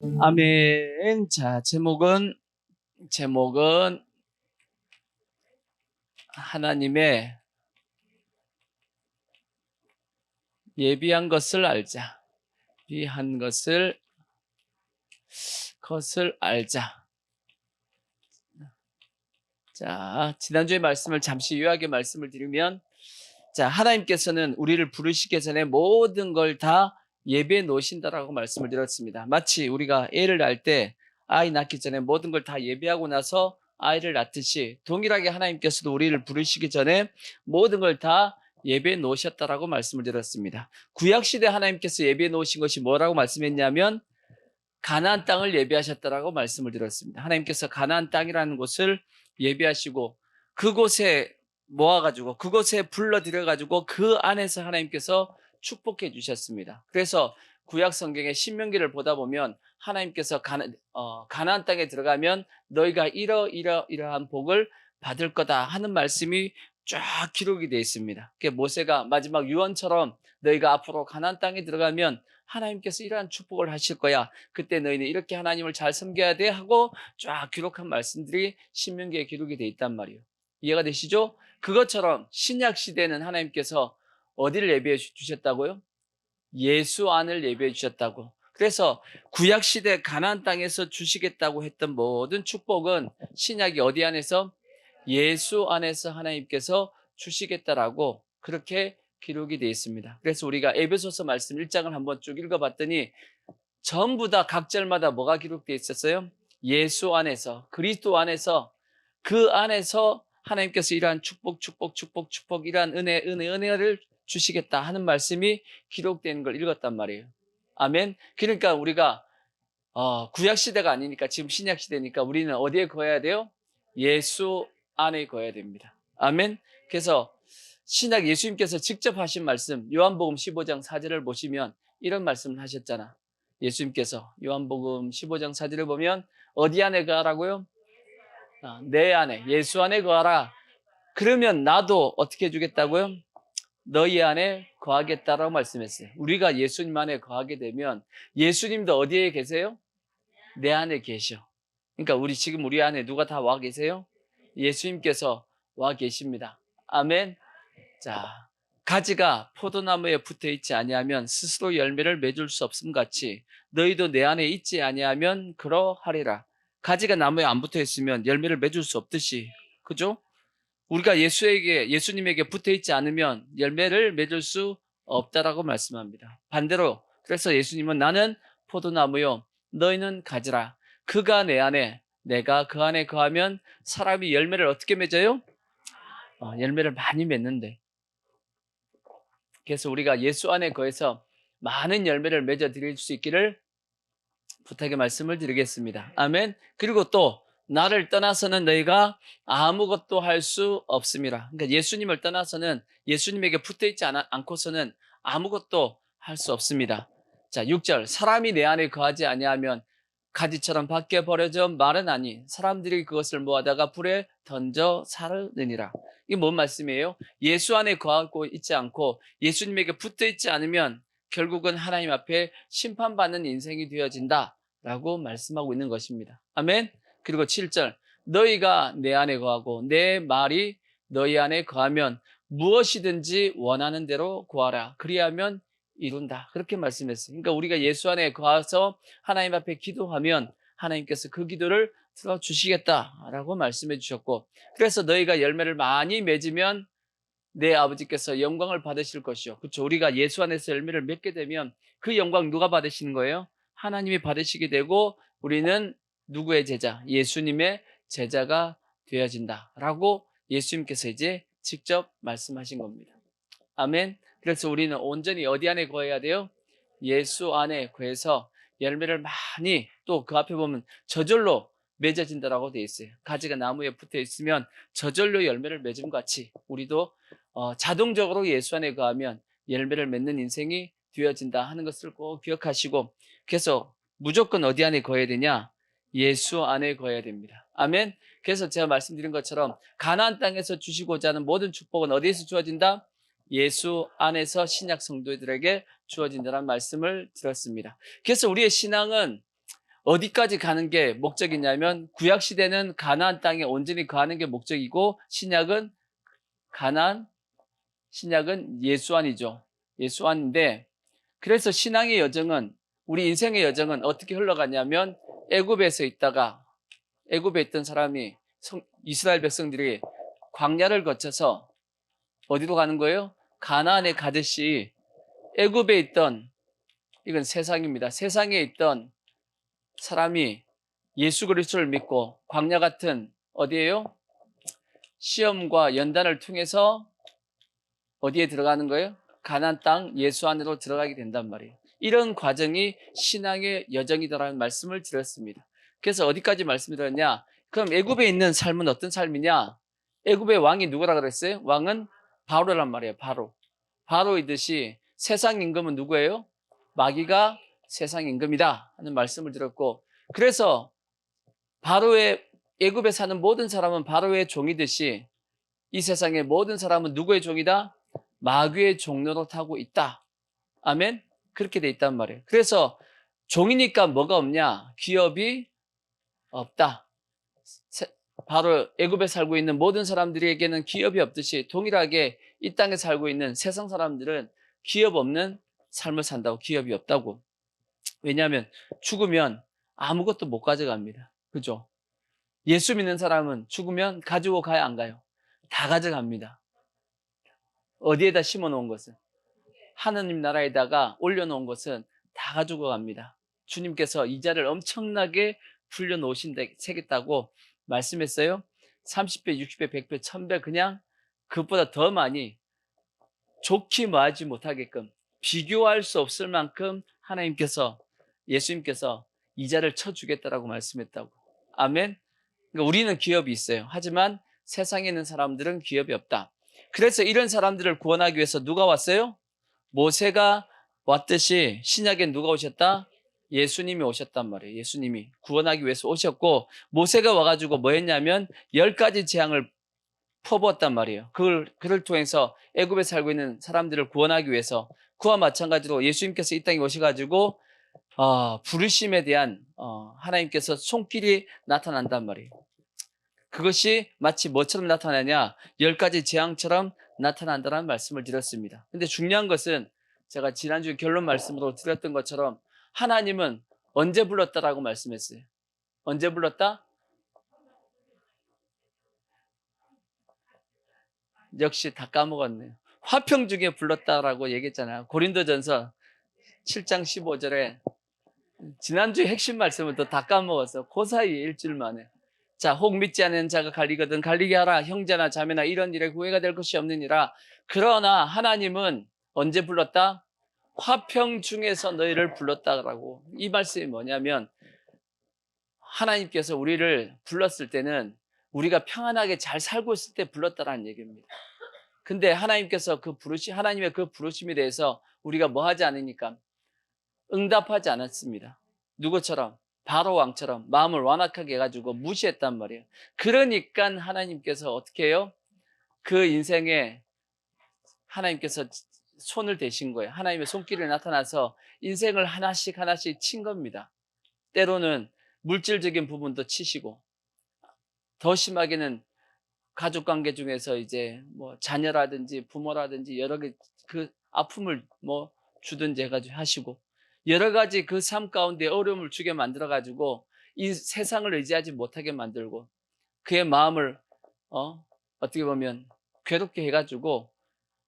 아멘. 자, 제목은 하나님의 예비한 것을 알자. 예비한 것을 알자. 자, 지난주의 말씀을 잠시 요약의 말씀을 드리면, 자, 하나님께서는 우리를 부르시기 전에 모든 걸 다 예비해 놓으신다라고 말씀을 드렸습니다. 마치 우리가 애를 낳을 때 아이 낳기 전에 모든 걸 다 예비하고 나서 아이를 낳듯이 동일하게 하나님께서도 우리를 부르시기 전에 모든 걸 다 예비해 놓으셨다라고 말씀을 드렸습니다. 구약시대 하나님께서 예비해 놓으신 것이 뭐라고 말씀했냐면 가나안 땅을 예비하셨다라고 말씀을 드렸습니다. 하나님께서 가나안 땅이라는 곳을 예비하시고 그곳에 모아가지고 그곳에 불러들여가지고 그 안에서 하나님께서 축복해 주셨습니다. 그래서 구약 성경의 신명기를 보다 보면 하나님께서 가나안 땅에 들어가면 너희가 이러한 복을 받을 거다 하는 말씀이 쫙 기록이 되어 있습니다. 모세가 마지막 유언처럼 너희가 앞으로 가나안 땅에 들어가면 하나님께서 이러한 축복을 하실 거야. 그때 너희는 이렇게 하나님을 잘 섬겨야 돼 하고 쫙 기록한 말씀들이 신명기에 기록이 돼 있단 말이에요. 이해가 되시죠? 그것처럼 신약 시대는 하나님께서 어디를 예비해 주셨다고요? 예수 안을 예비해 주셨다고. 그래서 구약 시대 가나안 땅에서 주시겠다고 했던 모든 축복은 신약이 어디 안에서? 예수 안에서 하나님께서 주시겠다라고 그렇게 기록이 되어 있습니다. 그래서 우리가 에베소서 말씀 1장을 한번 쭉 읽어봤더니 전부 다 각 절마다 뭐가 기록되어 있었어요? 예수 안에서, 그리스도 안에서, 그 안에서 하나님께서 이러한 축복 이러한 은혜를 주시겠다 하는 말씀이 기록된 걸 읽었단 말이에요. 아멘. 그러니까 우리가 구약 시대가 아니니까 지금 신약 시대니까 우리는 어디에 거해야 돼요? 예수 안에 거해야 됩니다. 아멘. 그래서 신약 예수님께서 직접 하신 말씀 요한복음 15장 4절을 보시면 이런 말씀을 하셨잖아. 예수님께서 요한복음 15장 4절을 보면 어디 안에 거하라고요? 내 안에, 예수 안에 거하라. 그러면 나도 어떻게 해주겠다고요? 너희 안에 거하겠다라고 말씀했어요. 우리가 예수님 안에 거하게 되면 예수님도 어디에 계세요? 내 안에 계셔. 그러니까 우리 안에 누가 다 와 계세요? 예수님께서 와 계십니다. 아멘. 자, 가지가 포도나무에 붙어 있지 아니하면 스스로 열매를 맺을 수 없음 같이 너희도 내 안에 있지 아니하면 그러하리라. 가지가 나무에 안 붙어 있으면 열매를 맺을 수 없듯이, 그죠? 우리가 예수님에게 붙어 있지 않으면 열매를 맺을 수 없다라고 말씀합니다. 반대로 그래서 예수님은 나는 포도나무요 너희는 가지라. 그가 내 안에 내가 그 안에 거하면 사람이 열매를 어떻게 맺어요? 열매를 많이 맺는데. 그래서 우리가 예수 안에 거해서 많은 열매를 맺어 드릴 수 있기를 부탁의 말씀을 드리겠습니다. 아멘. 그리고 또 나를 떠나서는 너희가 아무것도 할 수 없습니다. 그러니까 예수님을 떠나서는 예수님에게 붙어 있지 않고서는 아무것도 할 수 없습니다. 자, 6절 사람이 내 안에 거하지 아니하면 가지처럼 밖에 버려져 마르나니 사람들이 그것을 모아다가 불에 던져 사르느니라. 이게 뭔 말씀이에요? 예수 안에 거하고 있지 않고 예수님에게 붙어 있지 않으면 결국은 하나님 앞에 심판받는 인생이 되어진다라고 말씀하고 있는 것입니다. 아멘. 그리고 7절 너희가 내 안에 거하고 내 말이 너희 안에 거하면 무엇이든지 원하는 대로 구하라. 그리하면 이룬다. 그렇게 말씀했어요. 그러니까 우리가 예수 안에 거해서 하나님 앞에 기도하면 하나님께서 그 기도를 들어주시겠다라고 말씀해 주셨고, 그래서 너희가 열매를 많이 맺으면 내 아버지께서 영광을 받으실 것이요. 그렇죠. 우리가 예수 안에서 열매를 맺게 되면 그 영광 누가 받으시는 거예요? 하나님이 받으시게 되고 우리는 누구의 제자? 예수님의 제자가 되어진다라고 예수님께서 이제 직접 말씀하신 겁니다. 아멘. 그래서 우리는 온전히 어디 안에 거해야 돼요? 예수 안에 거해서 열매를 많이, 또 그 앞에 보면 저절로 맺어진다라고 되어 있어요. 가지가 나무에 붙어 있으면 저절로 열매를 맺음 같이 우리도 자동적으로 예수 안에 거하면 열매를 맺는 인생이 되어진다 하는 것을 꼭 기억하시고, 그래서 무조건 어디 안에 거해야 되냐? 예수 안에 거해야 됩니다. 아멘. 그래서 제가 말씀드린 것처럼 가나안 땅에서 주시고자 하는 모든 축복은 어디에서 주어진다? 예수 안에서 신약 성도들에게 주어진다는 말씀을 들었습니다. 그래서 우리의 신앙은 어디까지 가는 게 목적이냐면 구약 시대는 가나안 땅에 온전히 거하는 게 목적이고 가나안 신약은 예수안이죠. 예수안인데 그래서 신앙의 여정은 우리 인생의 여정은 어떻게 흘러가냐면 애굽에서 있다가 애굽에 있던 사람이 이스라엘 백성들이 광야를 거쳐서 어디로 가는 거예요? 가나안에 가듯이 애굽에 있던 이건 세상입니다. 세상에 있던 사람이 예수 그리스도를 믿고 광야 같은 어디예요? 시험과 연단을 통해서 어디에 들어가는 거예요? 가나안 땅 예수 안으로 들어가게 된단 말이에요. 이런 과정이 신앙의 여정이다라는 말씀을 드렸습니다. 그래서 어디까지 말씀드렸냐? 그럼 애굽에 있는 삶은 어떤 삶이냐? 애굽의 왕이 누구라 그랬어요? 왕은 바로란 말이에요. 바로이듯이 세상 임금은 누구예요? 마귀가 세상 임금이다 하는 말씀을 드렸고, 그래서 바로의 애굽에 사는 모든 사람은 바로의 종이듯이 이 세상의 모든 사람은 누구의 종이다? 마귀의 종로로 타고 있다. 아멘? 그렇게 돼 있단 말이에요. 그래서 종이니까 뭐가 없냐? 기업이 없다. 바로 애굽에 살고 있는 모든 사람들에게는 기업이 없듯이 동일하게 이 땅에 살고 있는 세상 사람들은 기업 없는 삶을 산다고, 기업이 없다고. 왜냐하면 죽으면 아무것도 못 가져갑니다. 그죠? 예수 믿는 사람은 죽으면 가지고 가야 안 가요? 다 가져갑니다. 어디에다 심어 놓은 것은, 하느님 나라에다가 올려놓은 것은 다 가지고 갑니다. 주님께서 이자를 엄청나게 불려놓으신다고 말씀했어요. 30배, 60배, 100배, 1000배 그냥 그것보다 더 많이 좋게 뭐하지 못하게끔 비교할 수 없을 만큼 하나님께서, 예수님께서 이자를 쳐주겠다라고 말씀했다고. 아멘. 그러니까 우리는 기업이 있어요. 하지만 세상에 있는 사람들은 기업이 없다. 그래서 이런 사람들을 구원하기 위해서 누가 왔어요? 모세가 왔듯이 신약에 누가 오셨다? 예수님이 오셨단 말이에요. 예수님이 구원하기 위해서 오셨고, 모세가 와가지고 뭐 했냐면 10가지 재앙을 퍼부었단 말이에요. 그를 통해서 애굽에 살고 있는 사람들을 구원하기 위해서, 그와 마찬가지로 예수님께서 이 땅에 오셔가지고 부르심에 대한 하나님께서 손길이 나타난단 말이에요. 그것이 마치 뭐처럼 나타나냐? 10가지 재앙처럼 나타난다는 말씀을 드렸습니다. 근데 중요한 것은 제가 지난주 결론 말씀으로 드렸던 것처럼 하나님은 언제 불렀다라고 말씀했어요. 언제 불렀다? 역시 다 까먹었네요. 화평 중에 불렀다라고 얘기했잖아요. 고린도전서 7장 15절에 지난주에 핵심 말씀을 또 다 까먹었어. 그 사이에 일주일 만에. 자, 혹 믿지 않는 자가 갈리거든 갈리게 하라. 형제나 자매나 이런 일에 후회가 될 것이 없느니라. 그러나 하나님은 언제 불렀다? 화평 중에서 너희를 불렀다라고. 이 말씀이 뭐냐면 하나님께서 우리를 불렀을 때는 우리가 평안하게 잘 살고 있을 때 불렀다라는 얘기입니다. 근데 하나님께서 하나님의 그 부르심에 대해서 우리가 뭐 하지 않으니까 응답하지 않았습니다. 누구처럼? 바로 왕처럼 마음을 완악하게 해가지고 무시했단 말이에요. 그러니까 하나님께서 어떻게 해요? 그 인생에 하나님께서 손을 대신 거예요. 하나님의 손길이 나타나서 인생을 하나씩 하나씩 친 겁니다. 때로는 물질적인 부분도 치시고, 더 심하게는 가족관계 중에서 이제 뭐 자녀라든지 부모라든지 여러 개 그 아픔을 뭐 주든지 해가지고 하시고, 여러 가지 그 삶 가운데 어려움을 주게 만들어가지고 이 세상을 의지하지 못하게 만들고 그의 마음을 어떻게 보면 괴롭게 해가지고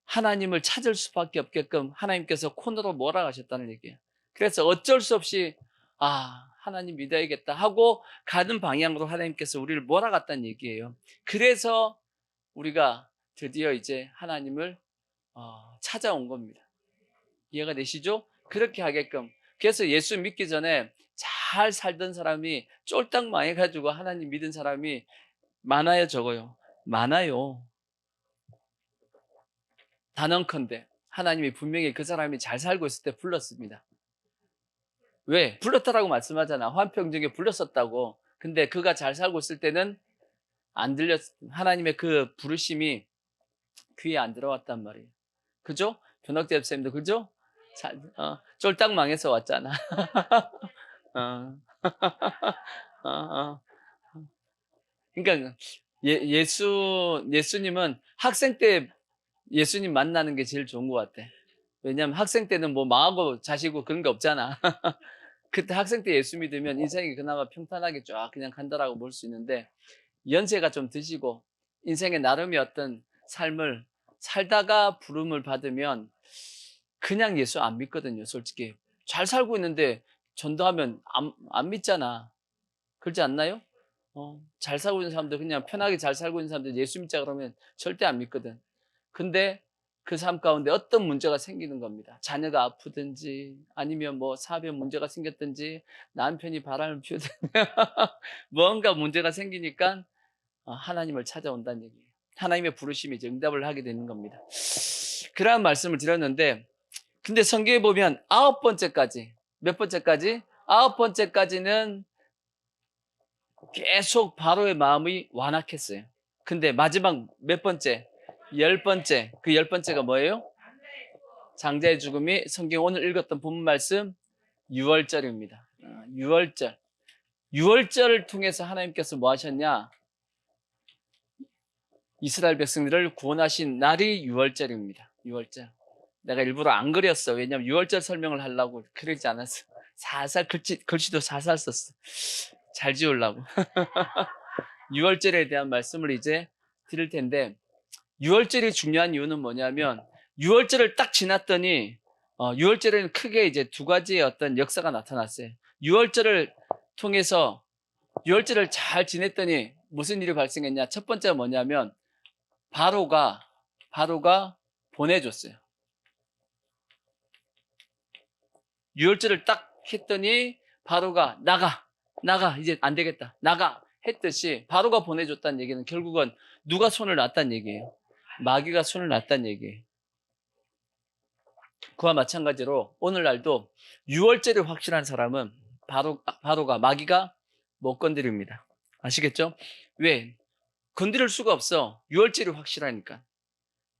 하나님을 찾을 수밖에 없게끔 하나님께서 코너로 몰아가셨다는 얘기예요. 그래서 어쩔 수 없이 하나님 믿어야겠다 하고 가는 방향으로 하나님께서 우리를 몰아갔다는 얘기예요. 그래서 우리가 드디어 이제 하나님을 찾아온 겁니다. 이해가 되시죠? 그렇게 하게끔. 그래서 예수 믿기 전에 잘 살던 사람이 쫄딱 망해가지고 하나님 믿은 사람이 많아요, 적어요? 많아요. 단언컨대 하나님이 분명히 그 사람이 잘 살고 있을 때 불렀습니다. 왜? 불렀다라고 말씀하잖아. 환평 중에 불렀었다고. 근데 그가 잘 살고 있을 때는 안 하나님의 그 부르심이 귀에 안 들어왔단 말이에요. 그죠? 변학재 집사님도 그죠? 쫄딱 망해서 왔잖아. 어, 어. 그러니까 예수님은 학생 때 예수님 만나는 게 제일 좋은 것 같아. 왜냐하면 학생 때는 뭐 망하고 자시고 그런 게 없잖아. 그때 학생 때 예수 믿으면 인생이 그나마 평탄하게 쫙 그냥 간다라고 볼 수 있는데, 연세가 좀 드시고 인생의 나름의 어떤 삶을 살다가 부름을 받으면 그냥 예수 안 믿거든요, 솔직히. 잘 살고 있는데 전도하면 안 믿잖아. 그렇지 않나요? 잘 살고 있는 사람들, 그냥 편하게 잘 살고 있는 사람들 예수 믿자 그러면 절대 안 믿거든. 근데 그 삶 가운데 어떤 문제가 생기는 겁니다. 자녀가 아프든지, 아니면 뭐 사업에 문제가 생겼든지, 남편이 바람을 피우든지, 뭔가 문제가 생기니까 하나님을 찾아온다는 얘기예요. 하나님의 부르심이 이제 응답을 하게 되는 겁니다. 그러한 말씀을 드렸는데, 근데 성경에 보면 아홉 번째까지, 몇 번째까지? 아홉 번째까지는 계속 바로의 마음이 완악했어요. 근데 마지막 몇 번째? 열 번째. 그 열 번째가 뭐예요? 장자의 죽음이 성경 오늘 읽었던 본문 말씀 6월절입니다. 6월절. 6월절을 통해서 하나님께서 뭐 하셨냐? 이스라엘 백성들을 구원하신 날이 6월절입니다. 6월절. 내가 일부러 안 그렸어. 왜냐면 6월절 설명을 하려고 그러지 않았어. 살살 글씨도 살살 썼어. 잘 지우려고. 6월절에 대한 말씀을 이제 드릴 텐데, 6월절이 중요한 이유는 뭐냐면 6월절을 딱 지났더니 6월절에는 크게 이제 두 가지의 어떤 역사가 나타났어요. 6월절을 통해서 6월절을 잘 지냈더니 무슨 일이 발생했냐? 첫 번째가 뭐냐면 바로가 보내줬어요. 6월절을 딱 했더니 바로가 나가 이제 안 되겠다 나가 했듯이 바로가 보내줬다는 얘기는 결국은 누가 손을 놨다는 얘기예요. 마귀가 손을 놨다는 얘기예요. 그와 마찬가지로 오늘날도 6월절이 확실한 사람은 바로가 마귀가 못 건드립니다. 아시겠죠? 왜? 건드릴 수가 없어. 6월절이 확실하니까.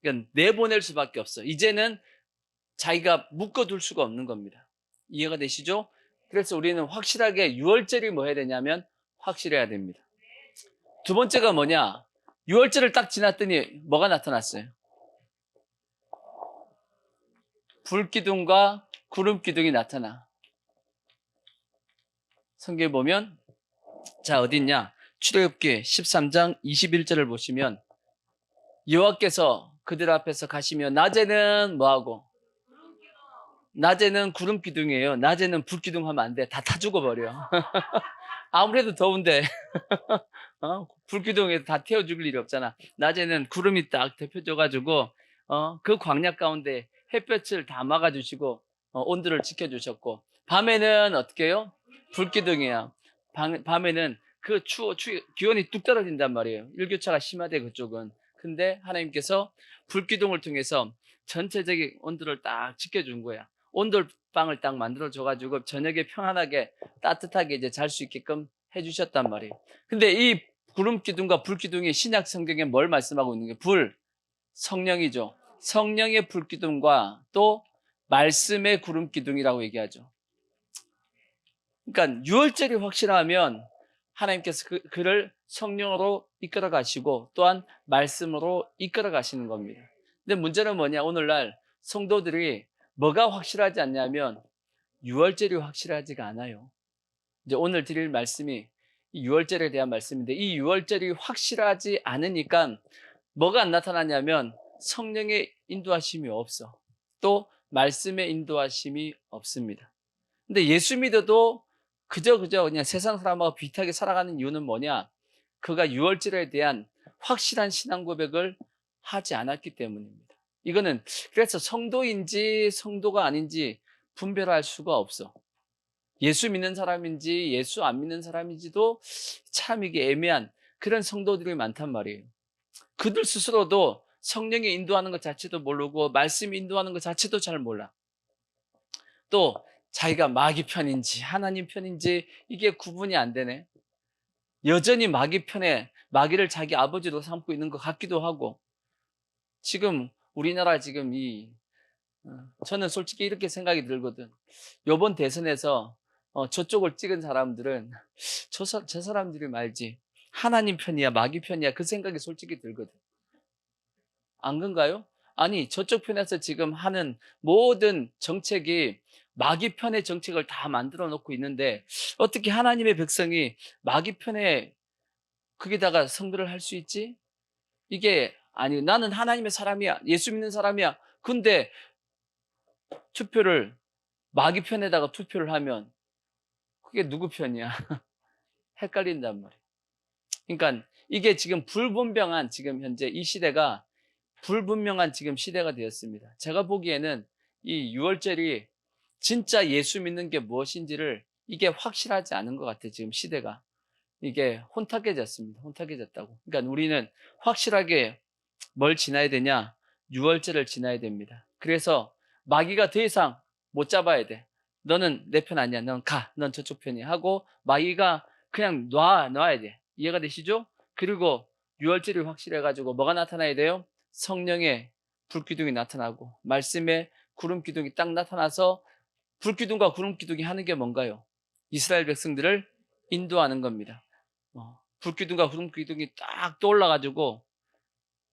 그러니까 내보낼 수밖에 없어. 이제는 자기가 묶어둘 수가 없는 겁니다. 이해가 되시죠? 그래서 우리는 확실하게 6월절이 뭐 해야 되냐면 확실해야 됩니다. 두 번째가 뭐냐? 6월절을 딱 지났더니 뭐가 나타났어요? 불기둥과 구름기둥이 나타나. 성경에 보면, 자, 어딨냐? 출애굽기 13장 21절을 보시면 여호와께서 그들 앞에서 가시며 낮에는 뭐하고? 낮에는 구름기둥이에요. 낮에는 불기둥 하면 안 돼. 다 죽어버려. 아무래도 더운데 불기둥에 다 태워 죽일 일이 없잖아. 낮에는 구름이 딱 대표져가지고 그 광야 가운데 햇볕을 다 막아주시고 온도를 지켜주셨고, 밤에는 어떻게 해요? 불기둥이야. 밤에는 그 기온이 뚝 떨어진단 말이에요. 일교차가 심하대 그쪽은. 근데 하나님께서 불기둥을 통해서 전체적인 온도를 딱 지켜준 거야. 온돌방을 딱 만들어줘가지고 저녁에 편안하게 따뜻하게 이제 잘 수 있게끔 해주셨단 말이에요. 근데 이 구름기둥과 불기둥이 신약 성경에 뭘 말씀하고 있는 게? 성령이죠. 성령의 불기둥과 또 말씀의 구름기둥이라고 얘기하죠. 그러니까 6월절이 확실하면 하나님께서 그를 성령으로 이끌어 가시고 또한 말씀으로 이끌어 가시는 겁니다. 근데 문제는 뭐냐? 오늘날 성도들이 뭐가 확실하지 않냐면 6월절이 확실하지가 않아요. 이제 오늘 드릴 말씀이 이 6월절에 대한 말씀인데, 이 6월절이 확실하지 않으니까 뭐가 안 나타나냐면 성령의 인도하심이 없어. 또 말씀의 인도하심이 없습니다. 근데 예수 믿어도 그저 그냥 세상 사람하고 비슷하게 살아가는 이유는 뭐냐? 그가 6월절에 대한 확실한 신앙 고백을 하지 않았기 때문입니다. 이거는 그래서 성도인지 성도가 아닌지 분별할 수가 없어. 예수 믿는 사람인지 예수 안 믿는 사람인지도 참 이게 애매한 그런 성도들이 많단 말이에요. 그들 스스로도 성령이 인도하는 것 자체도 모르고 말씀이 인도하는 것 자체도 잘 몰라. 또 자기가 마귀 편인지 하나님 편인지 이게 구분이 안 되네. 여전히 마귀 편에 마귀를 자기 아버지로 삼고 있는 것 같기도 하고, 지금 우리나라 저는 솔직히 이렇게 생각이 들거든. 요번 대선에서 저쪽을 찍은 사람들은 저 사람들이 말지 하나님 편이야 마귀 편이야 그 생각이 솔직히 들거든. 안 그런가요? 아니 저쪽 편에서 지금 하는 모든 정책이 마귀 편의 정책을 다 만들어 놓고 있는데 어떻게 하나님의 백성이 마귀 편에 거기다가 성들을 할 수 있지? 이게 아니 나는 하나님의 사람이야 예수 믿는 사람이야 근데 투표를 마귀 편에다가 투표를 하면 그게 누구 편이야? 헷갈린단 말이에요. 그러니까 이게 지금 불분명한 지금 현재 이 시대가 불분명한 지금 시대가 되었습니다. 제가 보기에는 이 유월절이 진짜 예수 믿는 게 무엇인지를 이게 확실하지 않은 것 같아요. 지금 시대가. 이게 혼탁해졌습니다. 혼탁해졌다고. 그러니까 우리는 확실하게 뭘 지나야 되냐? 유월절을 지나야 됩니다. 그래서 마귀가 더 이상 못 잡아야 돼. 너는 내 편 아니야. 넌 가. 넌 저쪽 편이야. 하고 마귀가 그냥 놔야 돼. 이해가 되시죠? 그리고 유월절이 확실해가지고 뭐가 나타나야 돼요? 성령의 불기둥이 나타나고 말씀의 구름기둥이 딱 나타나서 불기둥과 구름기둥이 하는 게 뭔가요? 이스라엘 백성들을 인도하는 겁니다. 불기둥과 구름기둥이 딱 떠올라가지고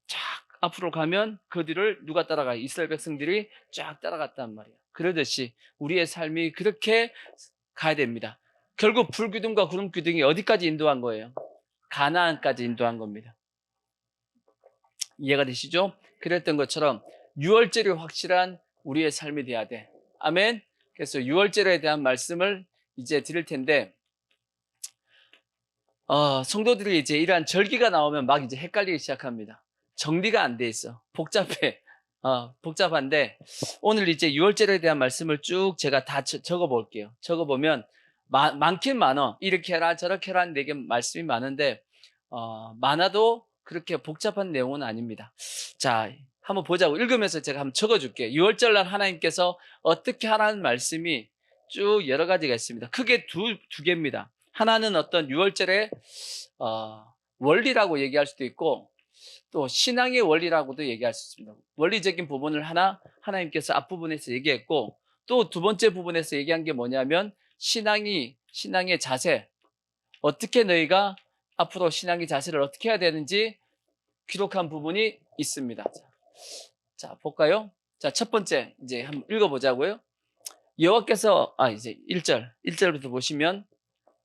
쫙 앞으로 가면 그 뒤를 누가 따라가요? 이스라엘 백성들이 쫙 따라갔단 말이에요. 그러듯이 우리의 삶이 그렇게 가야 됩니다. 결국 불기둥과 구름기둥이 어디까지 인도한 거예요? 가나안까지 인도한 겁니다. 이해가 되시죠? 그랬던 것처럼 유월절이 확실한 우리의 삶이 돼야 돼. 아멘. 그래서 유월절에 대한 말씀을 이제 드릴 텐데 성도들이 이제 이러한 절기가 나오면 막 이제 헷갈리기 시작합니다. 정리가 안 돼 있어. 복잡해. 복잡한데 오늘 이제 유월절에 대한 말씀을 쭉 제가 다 적어 볼게요. 적어 보면 많긴 많아. 이렇게 해라 저렇게 해라 되게 말씀이 많은데 많아도 그렇게 복잡한 내용은 아닙니다. 자, 한번 보자고. 읽으면서 제가 한번 적어줄게요. 유월절날 하나님께서 어떻게 하라는 말씀이 쭉 여러 가지가 있습니다. 크게 두 개입니다. 하나는 어떤 유월절의 원리라고 얘기할 수도 있고 또 신앙의 원리라고도 얘기할 수 있습니다. 원리적인 부분을 하나님께서 앞부분에서 얘기했고 또 두 번째 부분에서 얘기한 게 뭐냐면 신앙의 자세, 어떻게 너희가 앞으로 신앙의 자세를 어떻게 해야 되는지 기록한 부분이 있습니다. 자, 볼까요? 자, 첫 번째 이제 한번 읽어보자고요. 여호와께서 이제 1절부터 보시면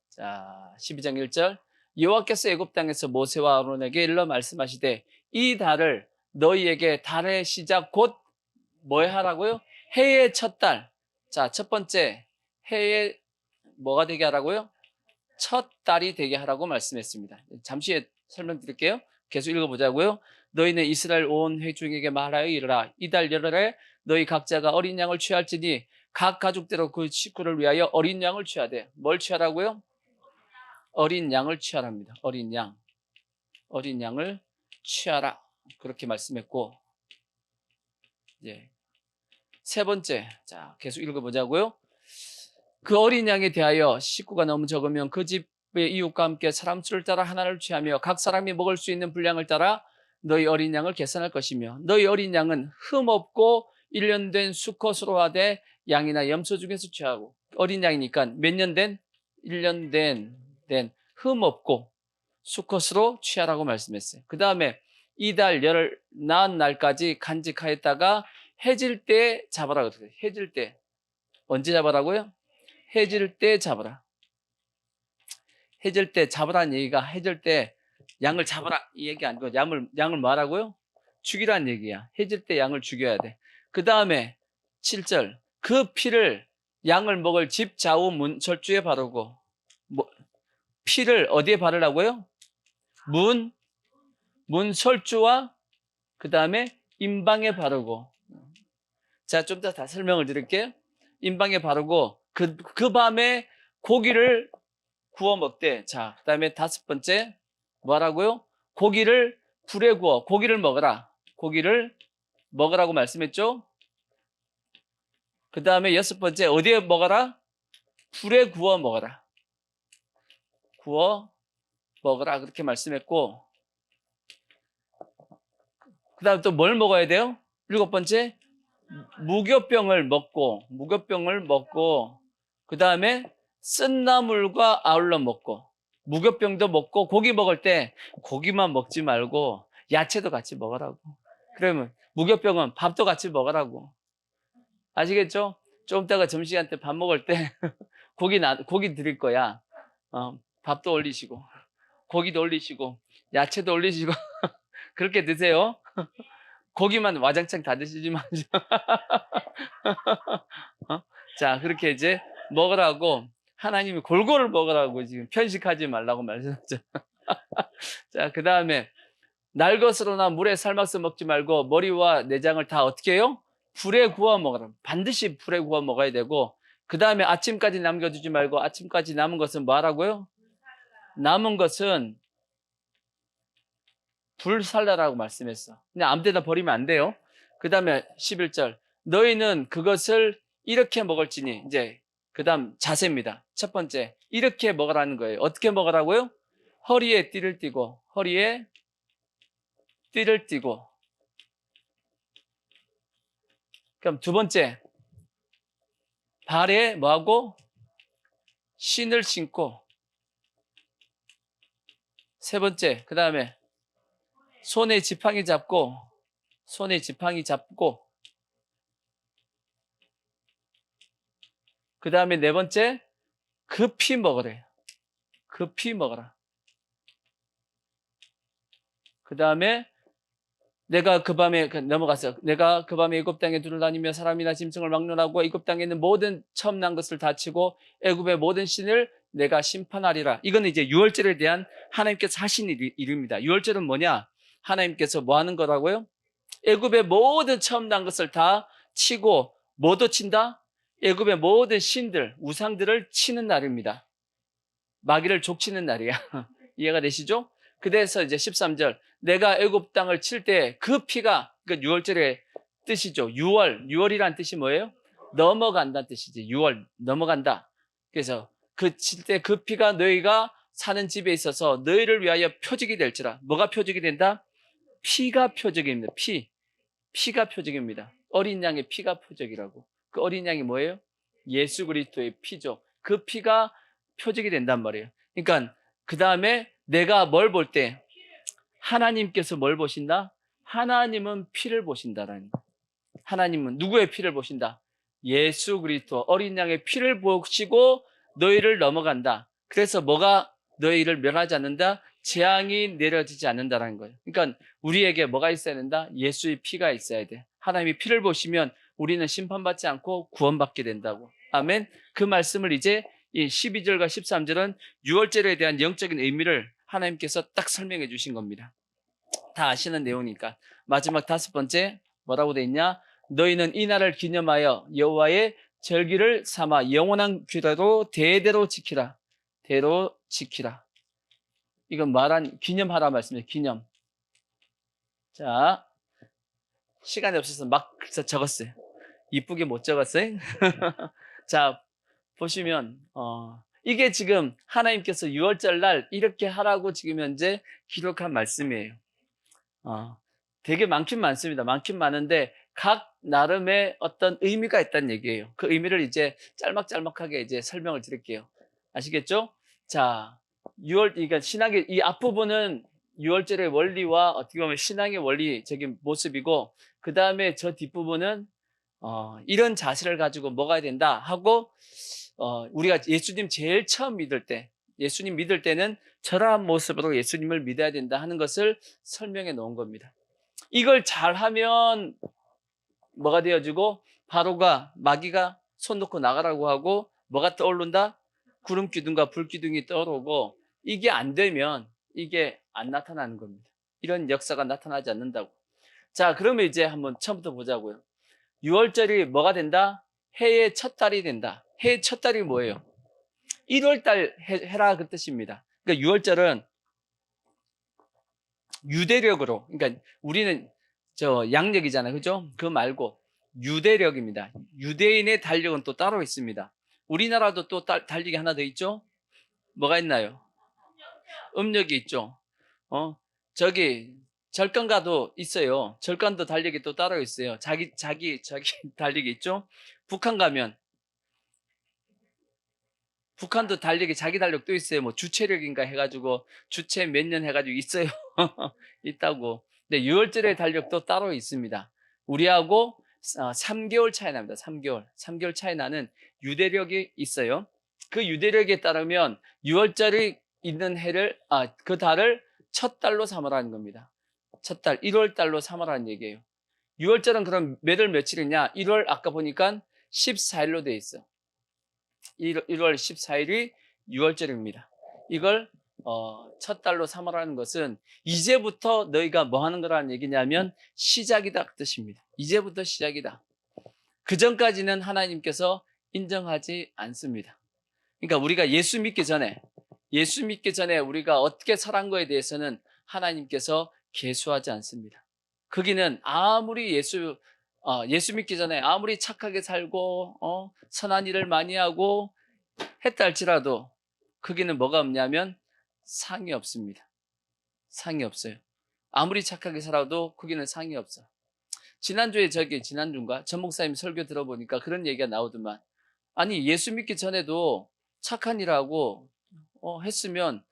자, 12장 1절 여호와께서 애굽 땅에서 모세와 아론에게 일러 말씀하시되 이 달을 너희에게 달의 시작 곧 뭐 하라고요? 해의 첫 달. 자, 첫 번째 해의 뭐가 되게 하라고요? 첫 달이 되게 하라고 말씀했습니다. 잠시 후에 설명드릴게요. 계속 읽어보자고요. 너희는 이스라엘 온 회중에게 말하여 이르라. 이달 열흘에 너희 각자가 어린 양을 취할지니 각 가족대로 그 식구를 위하여 어린 양을 취하되 뭘 취하라고요? 어린 양을 취하랍니다. 어린 양을 취하라. 그렇게 말씀했고 세 번째 자 계속 읽어보자고요. 그 어린 양에 대하여 식구가 너무 적으면 그 집의 이웃과 함께 사람 수를 따라 하나를 취하며 각 사람이 먹을 수 있는 분량을 따라 너희 어린 양을 계산할 것이며 너희 어린 양은 흠 없고 1년 된 수컷으로 하되 양이나 염소 중에서 취하고 어린 양이니까 몇 년 된? 1년 된 흠 없고 수컷으로 취하라고 말씀했어요. 그 다음에 이달 열흘 나은 날까지 간직하였다가 해질 때 잡아라 그랬어요. 해질 때 언제 잡아라고요? 해질 때 잡아라. 해질 때 잡으라는 얘기가 해질 때 양을 잡아라 이 얘기 아니고 양을 뭐 하라고요? 죽이라는 얘기야. 해질 때 양을 죽여야 돼. 그 다음에 7절 그 피를 양을 먹을 집 좌우 문설주에 바르고 피를 어디에 바르라고요? 문설주와 그 다음에 임방에 바르고 자, 좀 더 다 설명을 드릴게요. 임방에 바르고 그 밤에 고기를 구워 먹대. 자, 그 다음에 다섯 번째 뭐라고요? 고기를 불에 구워 고기를 먹어라. 고기를 먹으라고 말씀했죠? 그 다음에 여섯 번째 어디에 먹어라? 불에 구워 먹어라. 구워 먹어라 그렇게 말씀했고 그 다음 또 뭘 먹어야 돼요? 일곱 번째 무교병을 먹고 그 다음에 쓴나물과 아울러 먹고, 무교병도 먹고, 고기 먹을 때 고기만 먹지 말고 야채도 같이 먹으라고. 그러면 무교병은 밥도 같이 먹으라고. 아시겠죠? 좀 이따가 점심시간 때 밥 먹을 때 고기 드릴 거야. 밥도 올리시고, 고기도 올리시고, 야채도 올리시고, 그렇게 드세요. 고기만 와장창 다 드시지 마시고. 자, 그렇게 이제 먹으라고, 하나님이 골고루 먹으라고 지금 편식하지 말라고 말씀하죠. 자, 그 다음에 날 것으로나 물에 삶아서 먹지 말고 머리와 내장을 다 어떻게 해요? 불에 구워 먹으라. 반드시 불에 구워 먹어야 되고, 그 다음에 아침까지 남겨두지 말고, 아침까지 남은 것은 뭐 하라고요? 남은 것은 불살라라고 말씀했어. 그냥 아무 데다 버리면 안 돼요. 그 다음에 11절. 너희는 그것을 이렇게 먹을지니, 이제 그 다음 자세입니다. 첫 번째, 이렇게 먹으라는 거예요. 어떻게 먹으라고요? 허리에 띠를 띠고, 허리에 띠를 띠고. 그럼 두 번째, 발에 뭐하고? 신을 신고. 세 번째, 그 다음에 손에 지팡이 잡고, 손에 지팡이 잡고. 그 다음에 네 번째, 급히 먹으래요. 급히 먹어라. 그 다음에 내가 그 밤에 넘어갔어요. 내가 그 밤에 애굽 땅에 두루다니며 사람이나 짐승을 막론하고 애굽 땅에 있는 모든 처음 난 것을 다치고 애굽의 모든 신을 내가 심판하리라. 이거는 이제 유월절에 대한 하나님께서 하신 일입니다. 유월절은 뭐냐? 하나님께서 뭐 하는 거라고요? 애굽의 모든 처음 난 것을 다 치고 뭐도 친다? 애굽의 모든 신들, 우상들을 치는 날입니다. 마귀를 족치는 날이야. 이해가 되시죠? 그래서 이제 13절, 내가 애굽 땅을 칠 때 그 피가, 그러니까 6월절의 뜻이죠. 6월이란 뜻이 뭐예요? 넘어간다는 뜻이지. 6월, 넘어간다. 그래서 그 칠 때 그 피가 너희가 사는 집에 있어서 너희를 위하여 표적이 될지라. 뭐가 표적이 된다? 피가 표적입니다. 피가 표적입니다. 어린 양의 피가 표적이라고. 그 어린 양이 뭐예요? 예수 그리스도의 피죠. 그 피가 표적이 된단 말이에요. 그러니까 그 다음에 내가 뭘 볼 때 하나님께서 뭘 보신다? 하나님은 피를 보신다라는 거예요. 하나님은 누구의 피를 보신다? 예수 그리스도 어린 양의 피를 보시고 너희를 넘어간다. 그래서 뭐가 너희를 멸하지 않는다? 재앙이 내려지지 않는다라는 거예요. 그러니까 우리에게 뭐가 있어야 된다? 예수의 피가 있어야 돼. 하나님이 피를 보시면 우리는 심판받지 않고 구원받게 된다고. 아멘. 그 말씀을 이제 이 12절과 13절은 유월절에 대한 영적인 의미를 하나님께서 딱 설명해 주신 겁니다. 다 아시는 내용이니까. 마지막 다섯 번째 뭐라고 돼 있냐? 너희는 이 날을 기념하여 여호와의 절기를 삼아 영원한 규례로 대대로 지키라. 대로 지키라. 이건 말한 기념하라 말씀이에요. 기념. 자, 시간이 없어서 막 적었어요. 이쁘게 못 적었어요. 자, 보시면 이게 지금 하나님께서 유월절 날 이렇게 하라고 지금 현재 기록한 말씀이에요. 되게 많긴 많습니다. 많긴 많은데 각 나름의 어떤 의미가 있다는 얘기예요. 그 의미를 이제 짤막짤막하게 이제 설명을 드릴게요. 아시겠죠? 자, 그러니까 신학의 이 앞부분은 유월절의 원리와 어떻게 보면 신앙의 원리적인 모습이고, 그 다음에 저 뒷부분은 이런 자세를 가지고 먹어야 된다 하고, 우리가 예수님 제일 처음 믿을 때, 예수님 믿을 때는 저러한 모습으로 예수님을 믿어야 된다 하는 것을 설명해 놓은 겁니다. 이걸 잘하면 뭐가 되어지고, 바로가 마귀가 손 놓고 나가라고 하고, 뭐가 떠오른다? 구름 기둥과 불 기둥이 떠오르고, 이게 안 되면 이게 안 나타나는 겁니다. 이런 역사가 나타나지 않는다고. 자, 그러면 이제 한번 처음부터 보자고요. 6월절이 뭐가 된다? 해의 첫 달이 된다. 해의 첫 달이 뭐예요? 1월달 해라 그 뜻입니다. 그러니까 6월절은 유대력으로, 그러니까 우리는 저 양력이잖아요. 그죠? 그거 말고 유대력입니다. 유대인의 달력은 또 따로 있습니다. 우리나라도 또 달력이 하나 더 있죠? 뭐가 있나요? 음력이 있죠. 저기 절간가도 있어요. 절간도 달력이 또 따로 있어요. 자기 달력이 있죠. 북한 가면 북한도 달력이 자기 달력도 있어요. 뭐 주체력인가 해가지고 주체 몇 년 해가지고 있어요. 있다고. 근데 6월절의 달력도 따로 있습니다. 우리하고 3개월 차이 납니다. 3개월 차이 나는 유대력이 있어요. 그 유대력에 따르면 6월절이 있는 해를 그 달을 첫 달로 삼으라는 겁니다. 첫 달 1월 달로 삼으라는 얘기예요. 6월절은 그럼 몇 월 며칠이냐? 1월 아까 보니까 14일로 돼 있어. 1월 14일이 6월절입니다. 이걸 첫 달로 삼으라는 것은 이제부터 너희가 뭐 하는 거라는 얘기냐면 시작이다 그 뜻입니다. 이제부터 시작이다. 그 전까지는 하나님께서 인정하지 않습니다. 그러니까 우리가 예수 믿기 전에 우리가 어떻게 살한 거에 대해서는 하나님께서 계수하지 않습니다. 거기는 아무리 예수 믿기 전에 아무리 착하게 살고 선한 일을 많이 하고 했다 할지라도 거기는 뭐가 없냐면 상이 없습니다. 상이 없어요. 아무리 착하게 살아도 거기는 상이 없어. 지난주인가 전 목사님 설교 들어보니까 그런 얘기가 나오더만, 아니 예수 믿기 전에도 착한 일하고 했으면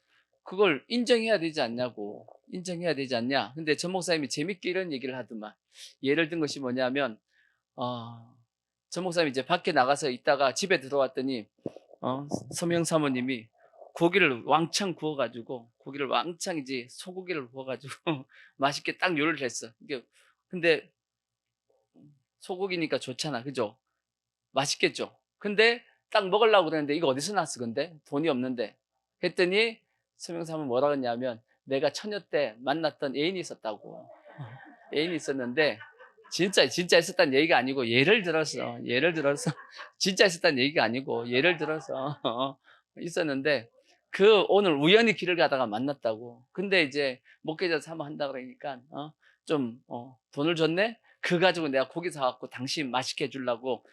그걸 인정해야 되지 않냐고. 인정해야 되지 않냐. 근데 전 목사님이 재밌게 이런 얘기를 하더만, 예를 든 것이 뭐냐면 전 목사님이 이제 밖에 나가서 있다가 집에 들어왔더니 서명 사모님이 고기를 왕창 구워가지고 이제 소고기를 구워가지고 맛있게 딱 요리를 했어. 근데 소고기니까 좋잖아, 그죠? 맛있겠죠. 근데 딱 먹으려고 그랬는데 이거 어디서 났어? 근데 돈이 없는데 했더니 서명 사모님 뭐라 그랬냐면, 내가 처녀 때 만났던 애인이 있었다고. 애인이 있었는데 진짜 있었다는 얘기가 아니고 예를 들어서 진짜 있었다는 얘기가 아니고 예를 들어서 있었는데 오늘 우연히 길을 가다가 만났다고. 근데 이제 목회자 삼아 한다 그러니까 좀 돈을 줬네. 그 가지고 내가 고기 사갖고 당신 맛있게 해주려고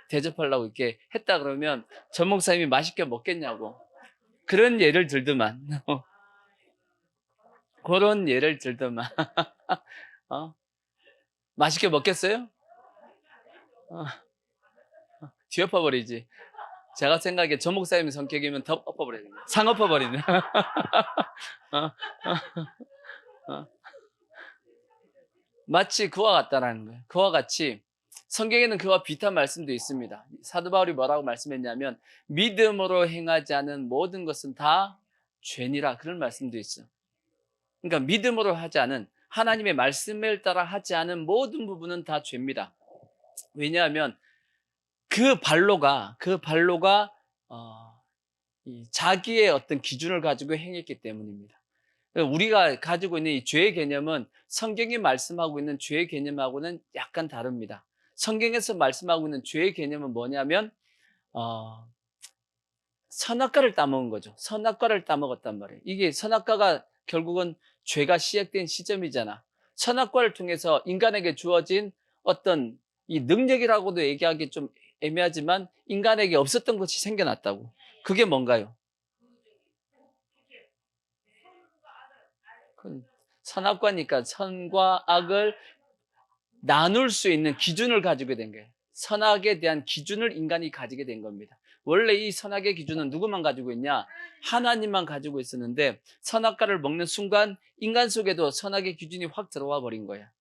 대접하려고 이렇게 했다 그러면 전 목사님이 맛있게 먹겠냐고. 그런 예를 들더만. 그런 예를 들더만. 맛있게 먹겠어요? 뒤엎어버리지. 제가 생각에 전 목사님 성격이면 더 엎어버리네. 상 엎어버리네. 마치 그와 같다라는 거예요. 그와 같이 성경에는 그와 비슷한 말씀도 있습니다. 사도 바울이 뭐라고 말씀했냐면, 믿음으로 행하지 않은 모든 것은 다 죄니라, 그런 말씀도 있어요. 그러니까 믿음으로 하지 않은, 하나님의 말씀을 따라 하지 않은 모든 부분은 다 죄입니다. 왜냐하면 그 발로가 자기의 어떤 기준을 가지고 행했기 때문입니다. 우리가 가지고 있는 이 죄의 개념은 성경이 말씀하고 있는 죄의 개념하고는 약간 다릅니다. 성경에서 말씀하고 있는 죄의 개념은 뭐냐면 선악과를 따먹은 거죠. 선악과를 따먹었단 말이에요. 이게 선악과가 결국은 죄가 시작된 시점이잖아. 선악과를 통해서 인간에게 주어진 어떤 이 능력이라고도 얘기하기 좀 애매하지만 인간에게 없었던 것이 생겨났다고. 그게 뭔가요? 선악과니까 선과 악을 나눌 수 있는 기준을 가지게 된 거예요. 선악에 대한 기준을 인간이 가지게 된 겁니다. 원래 이 선악의 기준은 누구만 가지고 있냐? 하나님만 가지고 있었는데 선악과를 먹는 순간 인간 속에도 선악의 기준이 확 들어와 버린 거야.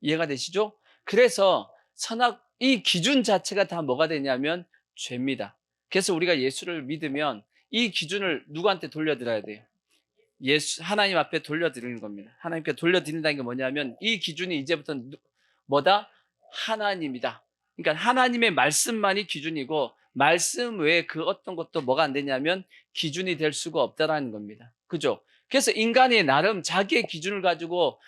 이해가 되시죠? 그래서 이 기준 자체가 다 뭐가 되냐면 죄입니다. 그래서 우리가 예수를 믿으면 이 기준을 누구한테 돌려드려야 돼요? 하나님 앞에 돌려드리는 겁니다. 하나님께 돌려드린다는 게 뭐냐면, 이 기준이 이제부터 뭐다? 하나님이다. 그러니까 하나님의 말씀만이 기준이고, 말씀 외에 그 어떤 것도 뭐가 안 되냐면 기준이 될 수가 없다라는 겁니다. 그죠? 그래서 인간이 나름 자기의 기준을 가지고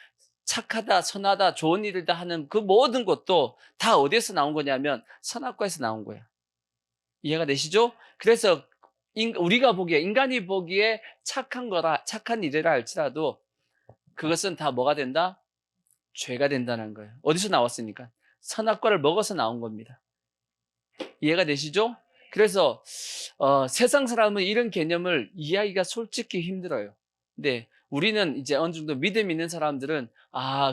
착하다, 선하다, 좋은 일이다 하는 그 모든 것도 다 어디에서 나온 거냐면 선악과에서 나온 거야. 이해가 되시죠? 그래서 인간이 보기에 착한 일이라 할지라도 그것은 다 뭐가 된다? 죄가 된다는 거예요. 어디서 나왔습니까? 선악과를 먹어서 나온 겁니다. 이해가 되시죠? 그래서 세상 사람은 이런 개념을 이해하기가 솔직히 힘들어요. 근데 우리는 이제 어느 정도 믿음 있는 사람들은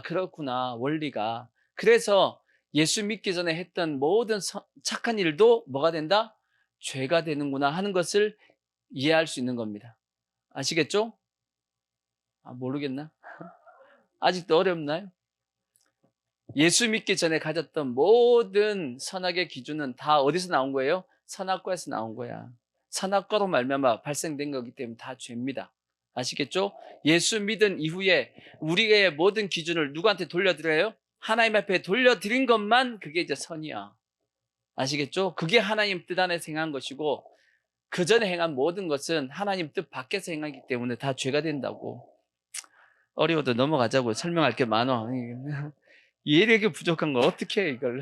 그렇구나, 원리가. 그래서 예수 믿기 전에 했던 모든 착한 일도 뭐가 된다? 죄가 되는구나 하는 것을 이해할 수 있는 겁니다. 아시겠죠? 모르겠나? 아직도 어렵나요? 예수 믿기 전에 가졌던 모든 선악의 기준은 다 어디서 나온 거예요? 선악과에서 나온 거야. 선악과로 말미암아 발생된 거기 때문에 다 죄입니다. 아시겠죠? 예수 믿은 이후에 우리의 모든 기준을 누구한테 돌려드려요? 하나님 앞에 돌려드린 것만 그게 이제 선이야. 아시겠죠? 그게 하나님 뜻 안에서 행한 것이고 그 전에 행한 모든 것은 하나님 뜻 밖에서 행하기 때문에 다 죄가 된다고. 어려워도 넘어가자고. 설명할 게 많아. 이해력이 부족한 거 어떻게 해 이걸.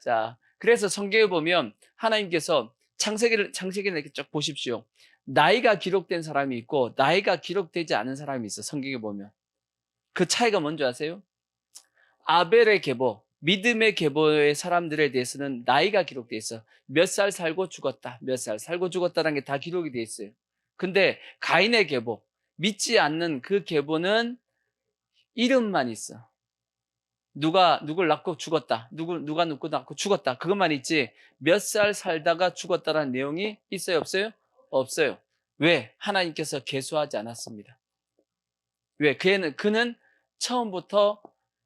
자, 그래서 성경에 보면 하나님께서 창세기를 이렇게 쭉 보십시오. 나이가 기록된 사람이 있고 나이가 기록되지 않은 사람이 있어. 성경에 보면 그 차이가 뭔지 아세요? 아벨의 계보, 믿음의 계보의 사람들에 대해서는 나이가 기록돼 있어. 몇 살 살고 죽었다, 몇 살 살고 죽었다라는 게 다 기록이 돼 있어요. 근데 가인의 계보, 믿지 않는 그 계보는 이름만 있어. 누굴 낳고 죽었다, 누가 누구 낳고 죽었다, 그것만 있지 몇 살 살다가 죽었다라는 내용이 있어요, 없어요? 없어요. 왜? 하나님께서 계수하지 않았습니다. 왜? 그는 처음부터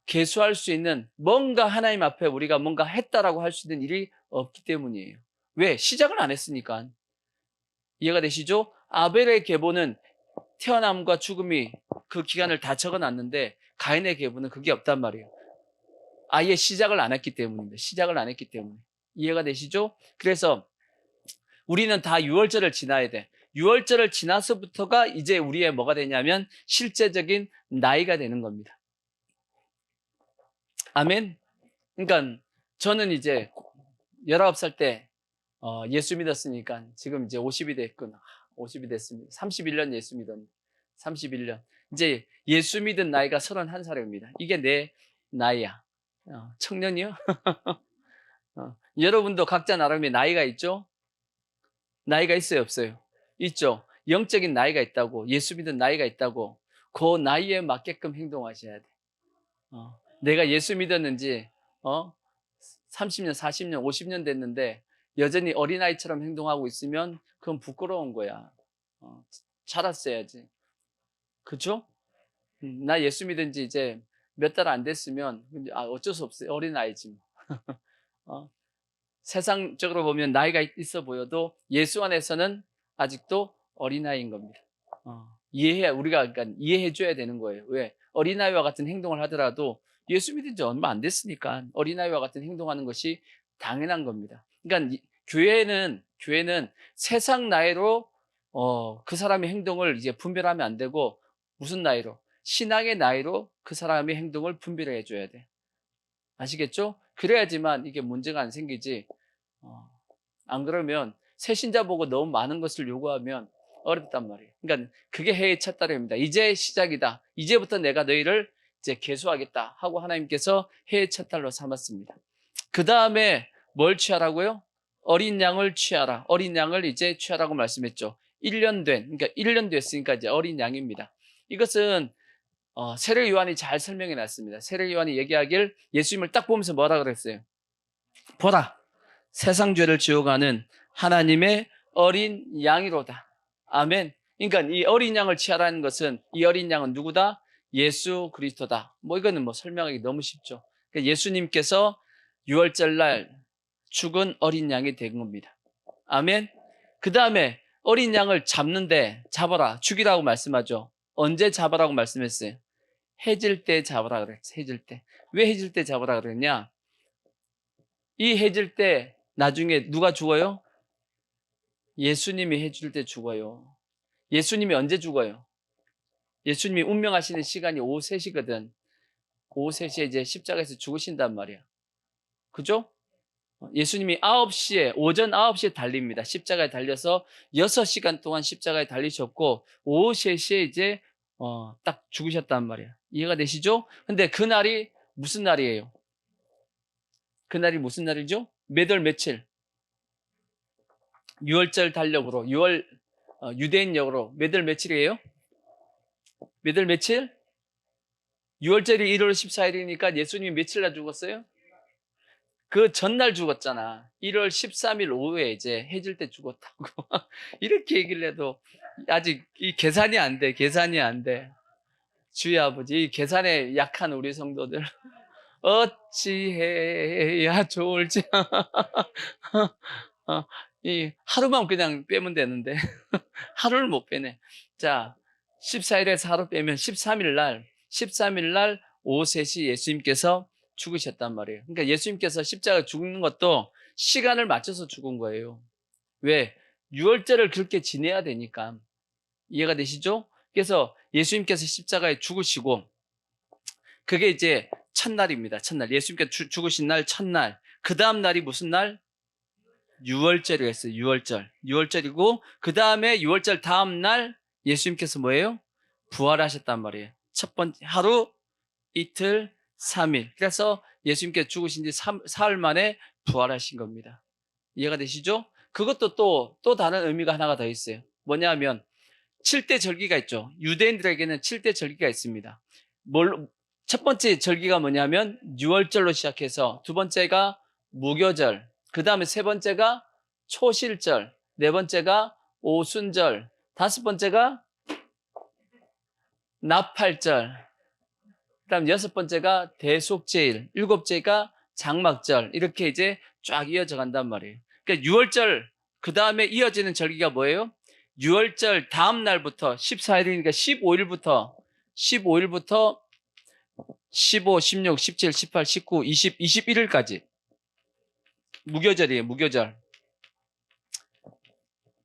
계수할 수 있는 뭔가 하나님 앞에 우리가 뭔가 했다라고 할 수 있는 일이 없기 때문이에요. 왜? 시작을 안 했으니까. 이해가 되시죠? 아벨의 계보는 태어남과 죽음이 그 기간을 다 적어놨는데 가인의 계보는 그게 없단 말이에요. 아예 시작을 안 했기 때문입니다. 시작을 안 했기 때문에. 이해가 되시죠? 그래서 우리는 다 유월절을 지나야 돼. 유월절을 지나서부터가 이제 우리의 뭐가 되냐면 실제적인 나이가 되는 겁니다. 아멘. 그러니까 저는 이제 19살 때 예수 믿었으니까 지금 이제 50이 됐구나. 50이 됐습니다. 31년 예수 믿었는데 31년. 이제 예수 믿은 나이가 31살입니다. 이게 내 나이야. 청년이요? 여러분도 각자 나름의 나이가 있죠? 나이가 있어요, 없어요? 있죠. 영적인 나이가 있다고, 예수 믿은 나이가 있다고, 그 나이에 맞게끔 행동하셔야 돼. 내가 예수 믿었는지 30년, 40년, 50년 됐는데 여전히 어린아이처럼 행동하고 있으면 그건 부끄러운 거야. 자랐어야지. 그죠? 나 예수 믿은 지 이제 몇 달 안 됐으면 어쩔 수 없어요. 어린아이지 뭐. 세상적으로 보면 나이가 있어 보여도 예수 안에서는 아직도 어린아이인 겁니다. 우리가 그러니까 이해해 줘야 되는 거예요. 왜? 어린아이와 같은 행동을 하더라도 예수 믿은 지 얼마 안 됐으니까 어린아이와 같은 행동하는 것이 당연한 겁니다. 그러니까 교회는 세상 나이로 그 사람의 행동을 이제 분별하면 안 되고 무슨 나이로? 신앙의 나이로 그 사람의 행동을 분별해 줘야 돼. 아시겠죠? 그래야지만 이게 문제가 안 생기지. 안 그러면 새신자 보고 너무 많은 것을 요구하면 어렵단 말이에요. 그러니까 그게 해의 첫 달입니다. 이제 시작이다. 이제부터 내가 너희를 이제 계수하겠다 하고 하나님께서 해의 첫 달로 삼았습니다. 그 다음에 뭘 취하라고요? 어린 양을 취하라. 어린 양을 이제 취하라고 말씀했죠. 1년 그러니까 1년 됐으니까 이제 어린 양입니다. 이것은 세례 요한이 잘 설명해 놨습니다. 세례 요한이 얘기하길 예수님을 딱 보면서 뭐라 그랬어요? 보라, 세상 죄를 지어가는 하나님의 어린 양이로다. 아멘. 그러니까 이 어린 양을 취하라는 것은 이 어린 양은 누구다? 예수 그리스도다. 이거는 설명하기 너무 쉽죠. 그러니까 예수님께서 6월절 날 죽은 어린 양이 된 겁니다. 아멘. 그 다음에 어린 양을 잡아라, 죽이라고 말씀하죠. 언제 잡아라고 말씀했어요? 해질 때 잡아라 그랬어요. 해질 때. 왜 해질 때 잡아라 그랬냐? 이 해질 때 나중에 누가 죽어요? 예수님이 해줄 때 죽어요. 예수님이 언제 죽어요? 예수님이 운명하시는 시간이 오후 3시거든. 오후 3시에 이제 십자가에서 죽으신단 말이야. 그죠? 예수님이 오전 9시에 달립니다. 십자가에 달려서 6시간 동안 십자가에 달리셨고 오후 3시에 이제 딱 죽으셨단 말이야. 이해가 되시죠? 근데 그날이 무슨 날이에요? 그날이 무슨 날이죠? 몇 월 며칠? 6월절 달력으로 유대인력으로 몇 월 며칠이에요? 몇 월 며칠? 6월절이 1월 14일이니까 예수님이 며칠 날 죽었어요? 그 전날 죽었잖아. 1월 13일 오후에 이제 해질 때 죽었다고. 이렇게 얘기를 해도 아직 이 계산이 안 돼. 계산이 안 돼. 주의 아버지, 이 계산에 약한 우리 성도들. 어찌해야 좋을지. 이 하루만 그냥 빼면 되는데 하루를 못 빼네. 자, 14일에서 하루 빼면 13일 날 오후 3시 예수님께서 죽으셨단 말이에요. 그러니까 예수님께서 십자가 죽는 것도 시간을 맞춰서 죽은 거예요. 왜? 유월절을 그렇게 지내야 되니까. 이해가 되시죠? 그래서 예수님께서 십자가에 죽으시고, 그게 이제 첫날입니다. 첫날. 예수님께서 죽으신 날 첫날. 그 다음 날이 무슨 날? 유월절이었어요. 유월절. 유월절이고, 그 다음에 유월절 다음 날 예수님께서 뭐예요? 부활하셨단 말이에요. 첫 번째 하루, 이틀, 3일. 그래서 예수님께서 죽으신 지 사흘 만에 부활하신 겁니다. 이해가 되시죠? 그것도 또 다른 의미가 하나가 더 있어요. 뭐냐 하면 7대 절기가 있죠. 유대인들에게는 7대 절기가 있습니다. 첫 번째 절기가 뭐냐면 유월절로 시작해서 두 번째가 무교절, 그 다음에 세 번째가 초실절, 네 번째가 오순절, 다섯 번째가 나팔절, 그 다음 여섯 번째가 대속제일, 일곱째가 장막절, 이렇게 이제 쫙 이어져 간단 말이에요. 그러니까 유월절, 그 다음에 이어지는 절기가 뭐예요? 유월절 다음 날부터 14일이니까 15일부터 15, 16, 17, 18, 19, 20, 21일까지 무교절이에요. 무교절.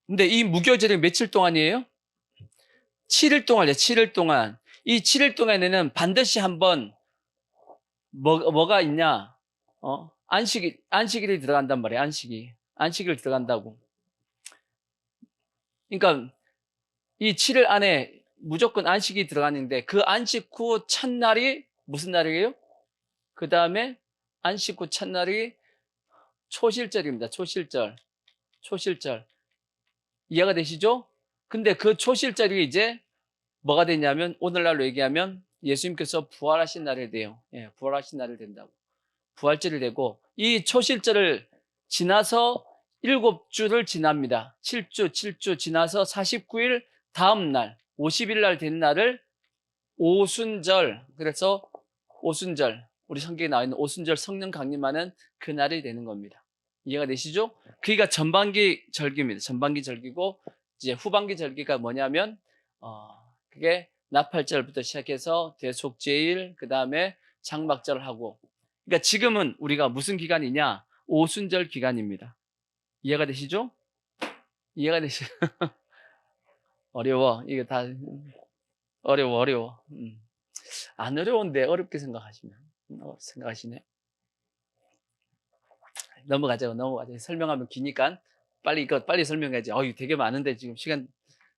근데 이 무교절이 며칠 동안이에요? 7일 동안이에요. 7일 동안. 이 7일 동안에는 반드시 한번 뭐가 있냐? 안식일이 들어간단 말이에요. 안식일 들어간다고. 그러니까 이 7일 안에 무조건 안식이 들어가는데 그 안식 후 첫날이 무슨 날이에요? 그 다음에 안식 후 첫날이 초실절입니다. 초실절. 이해가 되시죠? 근데 그 초실절이 이제 뭐가 되냐면 오늘날로 얘기하면 예수님께서 부활하신 날이 돼요. 예, 부활하신 날이 된다고. 부활절이 되고 이 초실절을 지나서 7주를 지납니다. 7주 지나서 49일 다음 날 50일 날 된 날을 오순절, 그래서 오순절, 우리 성경에 나와 있는 오순절 성령 강림하는 그날이 되는 겁니다. 이해가 되시죠? 그게 전반기 절기입니다. 전반기 절기고 이제 후반기 절기가 뭐냐면 그게 나팔절부터 시작해서 대속제일, 그 다음에 장막절 하고. 그러니까 지금은 우리가 무슨 기간이냐? 오순절 기간입니다. 이해가 되시죠? 이해가 되시죠? 어려워. 이게 다 어려워. 안 어려운데 어렵게 생각하시네. 넘어가죠. 설명하면 기니까 빨리 설명해야지. 되게 많은데 지금 시간.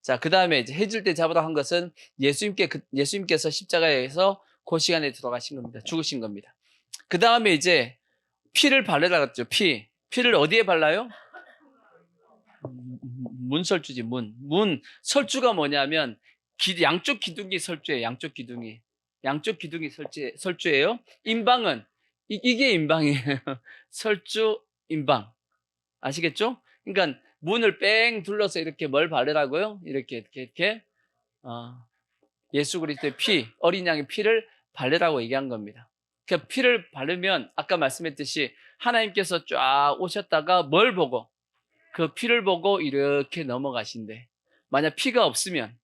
자, 그 다음에 이제 해질 때 잡으라 한 것은 예수님께서 십자가에서 그 시간에 들어가신 겁니다. 죽으신 겁니다. 그 다음에 이제 피를 바르라 그랬죠. 피를 어디에 발라요? 문설주지. 설주가 뭐냐면 양쪽 기둥이 설주예요. 양쪽 기둥이 설주예요. 임방은 이게 임방이에요. 설주, 임방. 아시겠죠? 그러니까 문을 뺑 둘러서 이렇게 뭘 바르라고요? 이렇게 예수 그리스도의 피, 어린 양의 피를 바르라고 얘기한 겁니다. 그 피를 바르면 아까 말씀했듯이 하나님께서 쫙 오셨다가 뭘 보고? 그 피를 보고 이렇게 넘어가신대. 만약 피가 없으면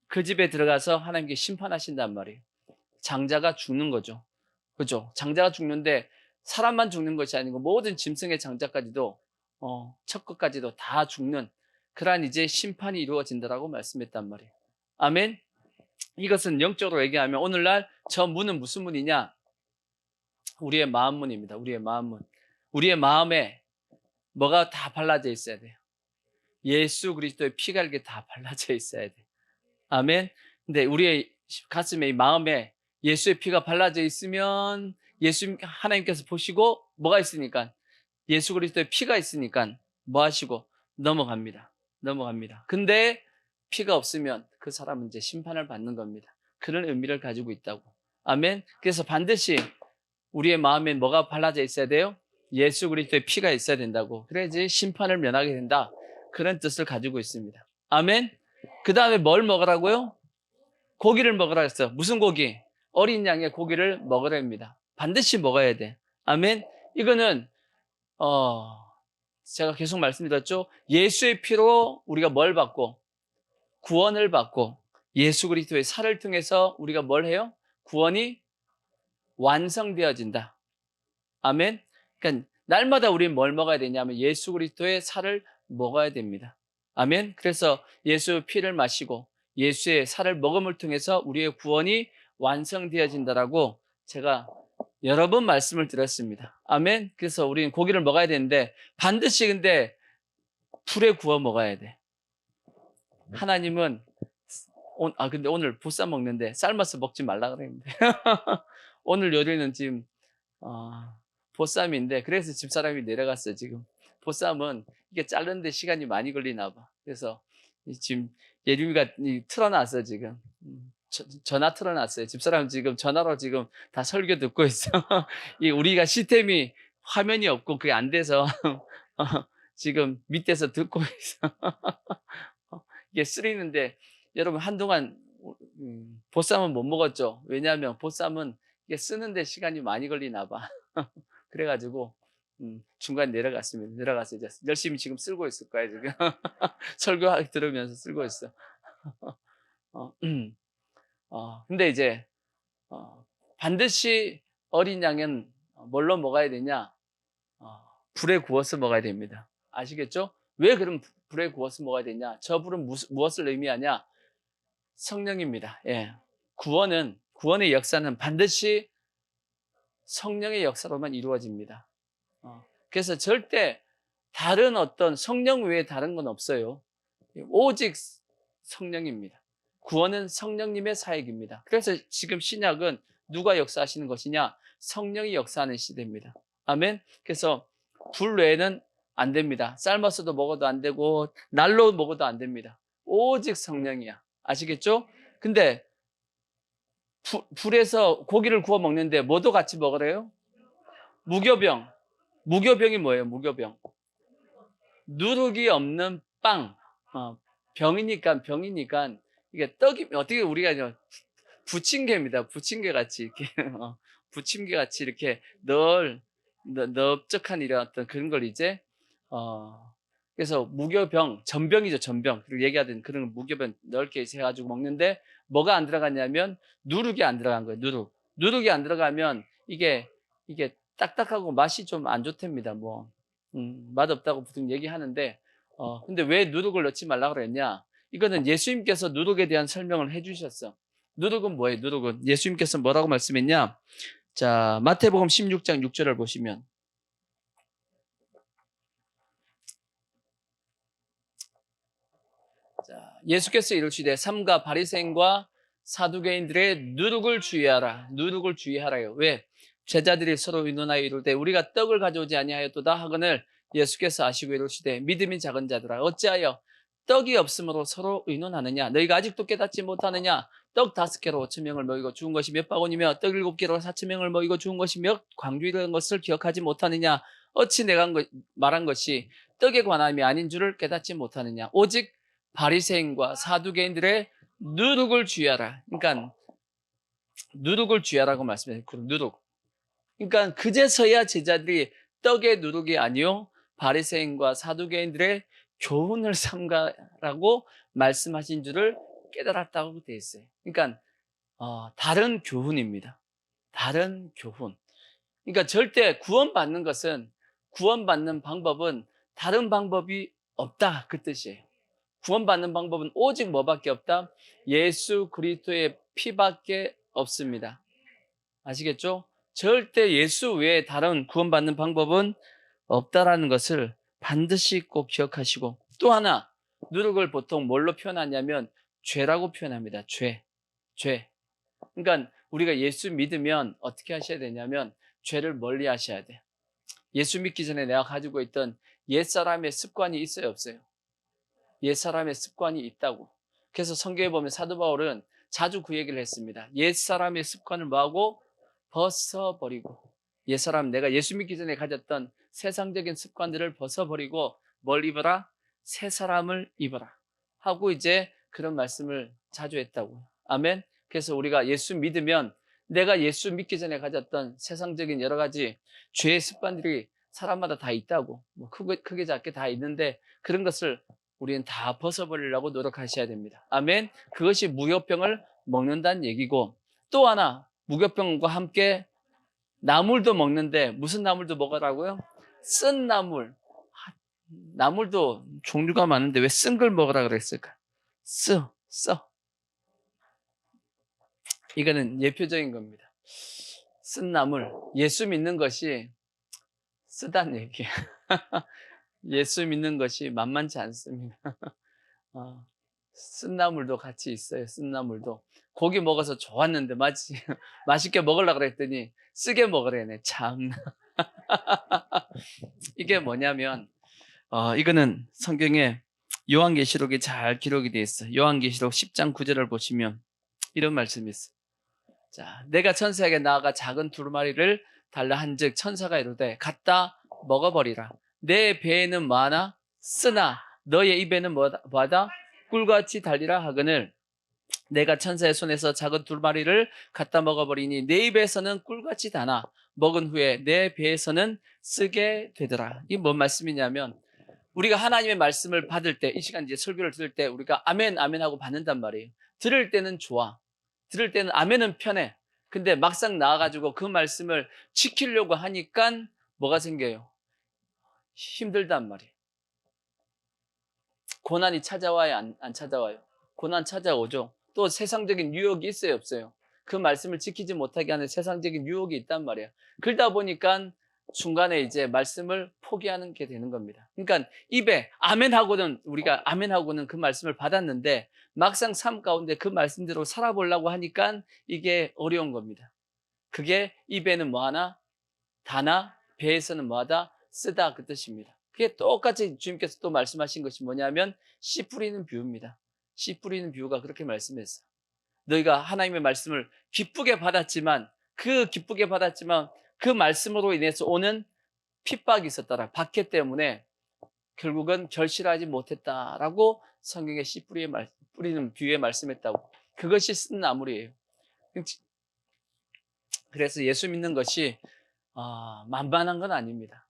그 집에 들어가서 하나님께 심판하신단 말이에요. 장자가 죽는 거죠. 그죠? 장자가 죽는데 사람만 죽는 것이 아니고 모든 짐승의 장자까지도 첫 것까지도 다 죽는 그러한 이제 심판이 이루어진다라고 말씀했단 말이에요. 아멘. 이것은 영적으로 얘기하면 오늘날 저 문은 무슨 문이냐? 우리의 마음문입니다. 우리의 마음문. 우리의 마음에 뭐가 다 발라져 있어야 돼요. 예수 그리스도의 피가 이렇게 다 발라져 있어야 돼요. 아멘. 근데 우리의 가슴에, 마음에 예수의 피가 발라져 있으면 하나님께서 보시고 뭐가 있으니까 예수 그리스도의 피가 있으니까 뭐 하시고 넘어갑니다. 근데 피가 없으면 그 사람은 이제 심판을 받는 겁니다. 그런 의미를 가지고 있다고. 아멘. 그래서 반드시 우리의 마음에 뭐가 발라져 있어야 돼요? 예수 그리스도의 피가 있어야 된다고. 그래야지 심판을 면하게 된다. 그런 뜻을 가지고 있습니다. 아멘. 그 다음에 뭘 먹으라고요? 고기를 먹으라 했어요. 무슨 고기? 어린 양의 고기를 먹으랍니다. 반드시 먹어야 돼. 아멘. 이거는 제가 계속 말씀드렸죠. 예수의 피로 우리가 뭘 받고 구원을 받고 예수 그리스도의 살을 통해서 우리가 뭘 해요? 구원이 완성되어진다. 아멘. 그러니까 날마다 우리는 뭘 먹어야 되냐면 예수 그리스도의 살을 먹어야 됩니다. 아멘. 그래서 예수의 피를 마시고 예수의 살을 먹음을 통해서 우리의 구원이 완성되어진다라고 제가 여러 번 말씀을 드렸습니다. 아멘. 그래서 우리는 고기를 먹어야 되는데 반드시 근데 불에 구워 먹어야 돼. 하나님은 근데 오늘 보쌈 먹는데 삶아서 먹지 말라 그랬는데 오늘 요리는 지금 보쌈인데 그래서 집사람이 내려갔어요. 지금 보쌈은 이게 자르는데 시간이 많이 걸리나 봐. 그래서 지금 예림이가 틀어놨어 지금. 전화 틀어놨어요. 집사람 지금 전화로 지금 다 설교 듣고 있어. 이 우리가 시스템이 화면이 없고 그게 안 돼서 지금 밑에서 듣고 있어. 이게 쓰리는데 여러분 한동안 보쌈은 못 먹었죠. 왜냐하면 보쌈은 이게 쓰는데 시간이 많이 걸리나 봐. 그래가지고 중간에 내려갔습니다. 내려가서 이제 열심히 지금 쓰고 있을 거예요. 지금 설교하기 들으면서 쓰고 있어. 근데 이제 반드시 어린 양은 뭘로 먹어야 되냐? 불에 구워서 먹어야 됩니다. 아시겠죠? 왜 그럼 불에 구워서 먹어야 되냐? 저 불은 무엇을 의미하냐? 성령입니다. 예. 구원의 역사는 반드시 성령의 역사로만 이루어집니다. 그래서 절대 다른 어떤 성령 외에 다른 건 없어요. 오직 성령입니다. 구원은 성령님의 사역입니다. 그래서 지금 신약은 누가 역사하시는 것이냐? 성령이 역사하는 시대입니다. 아멘. 그래서 불 외에는 안 됩니다. 삶아서도 먹어도 안 되고 날로 먹어도 안 됩니다. 오직 성령이야. 아시겠죠? 근데 불에서 고기를 구워 먹는데 뭐도 같이 먹으래요? 무교병. 무교병이 뭐예요? 무교병. 누룩이 없는 빵. 병이니까 이게 떡이 어떻게 우리가 부침개입니다. 부침개 같이 이렇게 부침개 같이 이렇게 넓적한 이런 어떤 그런 걸 이제 그래서 무교병, 전병이죠, 전병. 그리고 얘기하던 그런 무교병 넓게 해가지고 먹는데 뭐가 안 들어갔냐면 누룩이 안 들어간 거예요. 누룩이 안 들어가면 이게 딱딱하고 맛이 좀 안 좋답니다. 뭐 맛없다고 보통 얘기하는데 근데 왜 누룩을 넣지 말라고 그랬냐? 이거는 예수님께서 누룩에 대한 설명을 해주셨어. 누룩은 뭐예요? 누룩은 예수님께서 뭐라고 말씀했냐? 자, 마태복음 16장 6절을 보시면 자, 예수께서 이르시되 삼가 바리새인과 사두개인들의 누룩을 주의하라. 누룩을 주의하라요. 왜? 제자들이 서로 의논하여 이르되 우리가 떡을 가져오지 아니하였도다 하거늘 예수께서 아시고 이르시되 믿음이 작은 자들아 어찌하여 떡이 없으므로 서로 의논하느냐? 너희가 아직도 깨닫지 못하느냐? 떡 5개로 5,000명을 먹이고 죽은 것이 몇 바구니며 떡 7개로 4,000명을 먹이고 죽은 것이 몇 광주이라는 것을 기억하지 못하느냐? 어찌 내가 말한 것이 떡에 관함이 아닌 줄을 깨닫지 못하느냐? 오직 바리새인과 사두개인들의 누룩을 주의하라. 그러니까 누룩을 주의하라고 말씀해요. 누룩. 그러니까 그제서야 제자들이 떡의 누룩이 아니요 바리새인과 사두개인들의 교훈을 삼가라고 말씀하신 줄을 깨달았다고 되어 있어요. 그러니까 다른 교훈입니다. 다른 교훈. 그러니까 절대 구원받는 방법은 다른 방법이 없다 그 뜻이에요. 구원받는 방법은 오직 뭐밖에 없다? 예수 그리스도의 피밖에 없습니다. 아시겠죠? 절대 예수 외에 다른 구원받는 방법은 없다라는 것을 반드시 꼭 기억하시고 또 하나 누룩을 보통 뭘로 표현하냐면 죄라고 표현합니다. 죄. 그러니까 우리가 예수 믿으면 어떻게 하셔야 되냐면 죄를 멀리 하셔야 돼. 예수 믿기 전에 내가 가지고 있던 옛사람의 습관이 있어요 없어요? 옛사람의 습관이 있다고. 그래서 성경에 보면 사도 바울은 자주 그 얘기를 했습니다. 옛사람의 습관을 뭐하고? 벗어버리고. 옛사람 내가 예수 믿기 전에 가졌던 세상적인 습관들을 벗어버리고 뭘 입어라? 새 사람을 입어라 하고 이제 그런 말씀을 자주 했다고. 아멘. 그래서 우리가 예수 믿으면 내가 예수 믿기 전에 가졌던 세상적인 여러 가지 죄의 습관들이 사람마다 다 있다고, 뭐 크게 작게 다 있는데 그런 것을 우리는 다 벗어버리려고 노력하셔야 됩니다. 아멘. 그것이 무교병을 먹는다는 얘기고, 또 하나 무교병과 함께 나물도 먹는데 무슨 나물도 먹으라고요? 쓴 나물. 나물도 종류가 많은데 왜 쓴 걸 먹으라 그랬을까? 써. 이거는 예표적인 겁니다. 쓴 나물. 예수 믿는 것이 쓰다는 얘기예요. 예수 믿는 것이 만만치 않습니다. 쓴 나물도 같이 있어요. 쓴 나물도. 고기 먹어서 좋았는데 맛있게 먹으려고 그랬더니 쓰게 먹으래네. 참. 이게 뭐냐면 이거는 성경에 요한계시록에 잘 기록이 되어 있어요. 요한계시록 10장 9절을 보시면 이런 말씀이 있어요. 자, 내가 천사에게 나아가 작은 두루마리를 달라 한즉 천사가 이르되 갖다 먹어버리라. 내 배에는 많아 쓰나 너의 입에는 뭐하다? 꿀같이 달리라 하거늘 내가 천사의 손에서 작은 두루마리를 갖다 먹어버리니 내 입에서는 꿀같이 다나 먹은 후에 내 배에서는 쓰게 되더라. 이게 뭔 말씀이냐면 우리가 하나님의 말씀을 받을 때, 이 시간 이제 설교를 들을 때 우리가 아멘 아멘 하고 받는단 말이에요. 들을 때는 좋아. 들을 때는 아멘은 편해. 근데 막상 나와가지고 그 말씀을 지키려고 하니까 뭐가 생겨요? 힘들단 말이에요. 고난이 찾아와요? 안 찾아와요? 고난 찾아오죠. 또 세상적인 유혹이 있어요? 없어요? 그 말씀을 지키지 못하게 하는 세상적인 유혹이 있단 말이에요. 그러다 보니까 중간에 이제 말씀을 포기하는 게 되는 겁니다. 그러니까 입에 아멘하고는 우리가 아멘하고는 그 말씀을 받았는데 막상 삶 가운데 그 말씀대로 살아보려고 하니까 이게 어려운 겁니다. 그게 입에는 뭐하나? 다나 배에서는 뭐하다? 쓰다 그 뜻입니다. 그게 똑같이 주님께서 또 말씀하신 것이 뭐냐면 씨 뿌리는 비유입니다. 씨 뿌리는 비유가 그렇게 말씀했어요. 너희가 하나님의 말씀을 기쁘게 받았지만 그 말씀으로 인해서 오는 핍박이 있었더라. 박해 때문에 결국은 결실하지 못했다라고 성경에 씨 뿌리는 비유에 말씀했다고. 그것이 쓴 나물이에요. 그래서 예수 믿는 것이 만만한 건 아닙니다.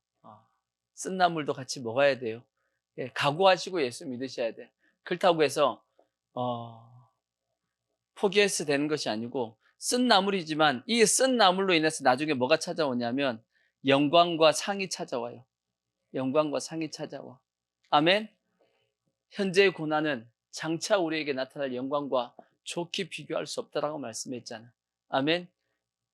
쓴 나물도 같이 먹어야 돼요. 예, 각오하시고 예수 믿으셔야 돼. 그렇다고 해서 포기해서 되는 것이 아니고 쓴 나물이지만 이 쓴 나물로 인해서 나중에 뭐가 찾아오냐면 영광과 상이 찾아와요. 영광과 상이 찾아와. 아멘. 현재의 고난은 장차 우리에게 나타날 영광과 좋게 비교할 수 없다라고 말씀했잖아. 아멘.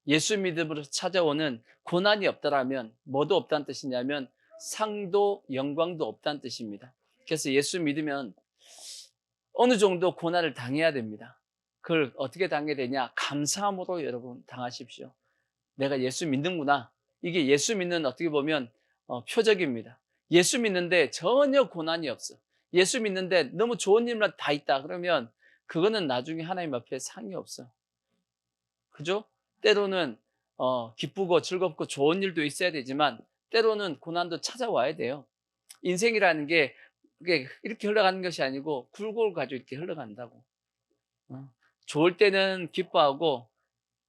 예수 믿음으로 찾아오는 고난이 없다라면 뭐도 없다는 뜻이냐면 상도 영광도 없다는 뜻입니다. 그래서 예수 믿으면 어느 정도 고난을 당해야 됩니다. 그걸 어떻게 당해야 되냐? 감사함으로 여러분 당하십시오. 내가 예수 믿는구나. 이게 예수 믿는 어떻게 보면 표적입니다. 예수 믿는데 전혀 고난이 없어. 예수 믿는데 너무 좋은 일만 다 있다. 그러면 그거는 나중에 하나님 앞에 상이 없어. 그죠? 때로는 기쁘고 즐겁고 좋은 일도 있어야 되지만 때로는 고난도 찾아와야 돼요. 인생이라는 게 그게 이렇게 흘러가는 것이 아니고 굴곡을 가지고 이렇게 흘러간다고. 좋을 때는 기뻐하고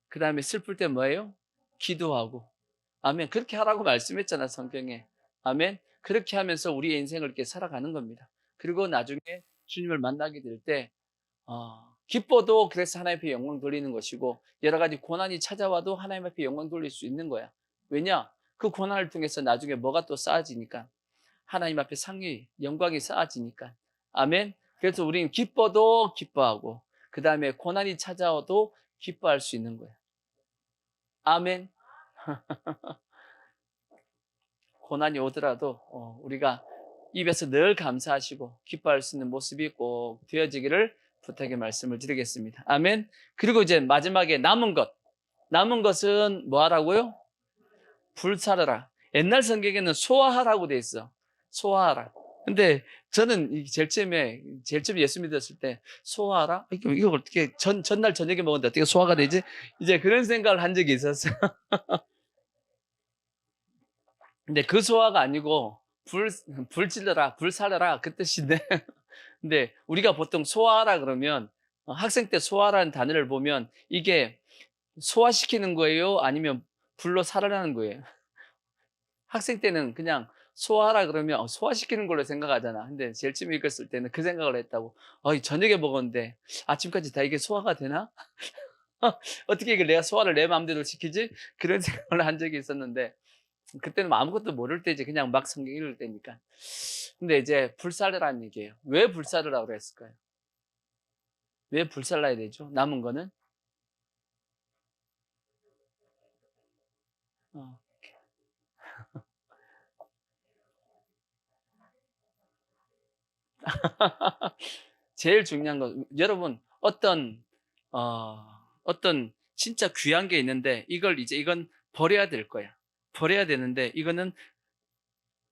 그 다음에 슬플 때 뭐예요? 기도하고. 아멘. 그렇게 하라고 말씀했잖아, 성경에. 아멘. 그렇게 하면서 우리의 인생을 이렇게 살아가는 겁니다. 그리고 나중에 주님을 만나게 될 때 기뻐도 그래서 하나님 앞에 영광 돌리는 것이고 여러 가지 고난이 찾아와도 하나님 앞에 영광 돌릴 수 있는 거야. 왜냐? 그 고난을 통해서 나중에 뭐가 또 쌓아지니까 하나님 앞에 상이 영광이 쌓아지니까. 아멘. 그래서 우리는 기뻐도 기뻐하고 그 다음에 고난이 찾아와도 기뻐할 수 있는 거야. 아멘. 고난이 오더라도 우리가 입에서 늘 감사하시고 기뻐할 수 있는 모습이 꼭 되어지기를 부탁의 말씀을 드리겠습니다. 아멘. 그리고 이제 마지막에 남은 것은 뭐 하라고요? 불사르라. 옛날 성경에는 소화하라고 돼 있어. 소화하라. 근데 저는 제일 처음에 예수 믿었을 때 소화하라? 이거 어떻게 전날 저녁에 먹었는데 어떻게 소화가 되지? 이제 그런 생각을 한 적이 있었어요. 근데 그 소화가 아니고 불 질러라, 불 살려라 그 뜻인데 근데 우리가 보통 소화하라 그러면 학생 때 소화라는 단어를 보면 이게 소화시키는 거예요? 아니면 불로 살아나는 거예요? 학생 때는 그냥 소화하라 그러면 소화시키는 걸로 생각하잖아. 근데 제일 처음 읽었을 때는 그 생각을 했다고. 저녁에 먹었는데 아침까지 다 이게 소화가 되나? 어떻게 이걸 내가 소화를 내 마음대로 시키지? 그런 생각을 한 적이 있었는데 그때는 아무것도 모를 때지 그냥 막 성경 읽을 때니까. 근데 이제 불살라라는 얘기예요. 왜 불살라라고 그랬을까요? 왜 불살라야 되죠? 남은 거는? 어. 제일 중요한 건 여러분 어떤 진짜 귀한 게 있는데 이건 버려야 될 거야. 버려야 되는데 이거는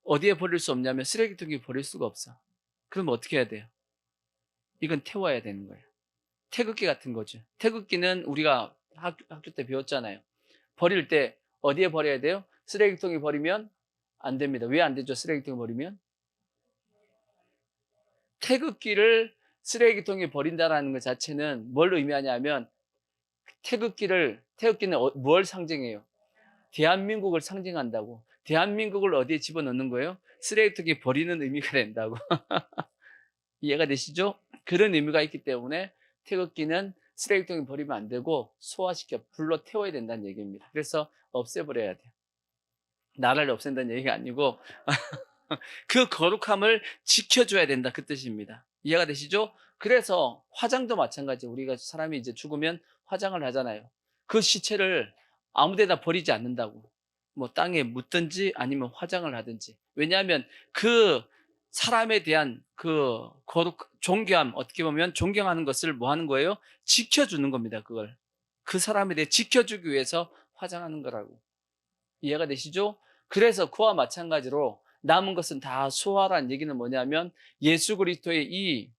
어디에 버릴 수 없냐면 쓰레기통에 버릴 수가 없어. 그럼 어떻게 해야 돼요? 이건 태워야 되는 거예요. 태극기 같은 거죠. 태극기는 우리가 학교 때 배웠잖아요. 버릴 때 어디에 버려야 돼요? 쓰레기통에 버리면 안 됩니다. 왜 안 되죠? 쓰레기통에 버리면? 태극기를 쓰레기통에 버린다라는 것 자체는 뭘 의미하냐면 태극기는 뭘 상징해요? 대한민국을 상징한다고. 대한민국을 어디에 집어넣는 거예요? 쓰레기통에 버리는 의미가 된다고. 이해가 되시죠? 그런 의미가 있기 때문에 태극기는 쓰레기통에 버리면 안 되고 소화시켜 불로 태워야 된다는 얘기입니다. 그래서 없애버려야 돼요. 나라를 없앤다는 얘기가 아니고 그 거룩함을 지켜줘야 된다 그 뜻입니다. 이해가 되시죠? 그래서 화장도 마찬가지. 우리가 사람이 이제 죽으면 화장을 하잖아요. 그 시체를 아무데나 버리지 않는다고. 뭐 땅에 묻든지 아니면 화장을 하든지. 왜냐하면 그 사람에 대한 그 거룩 존귀함, 어떻게 보면 존경하는 것을 뭐 하는 거예요? 지켜주는 겁니다. 그걸 그 사람에 대해 지켜주기 위해서 화장하는 거라고. 이해가 되시죠? 그래서 그와 마찬가지로 남은 것은 다 소화란 얘기는 뭐냐면 예수 그리스도의 이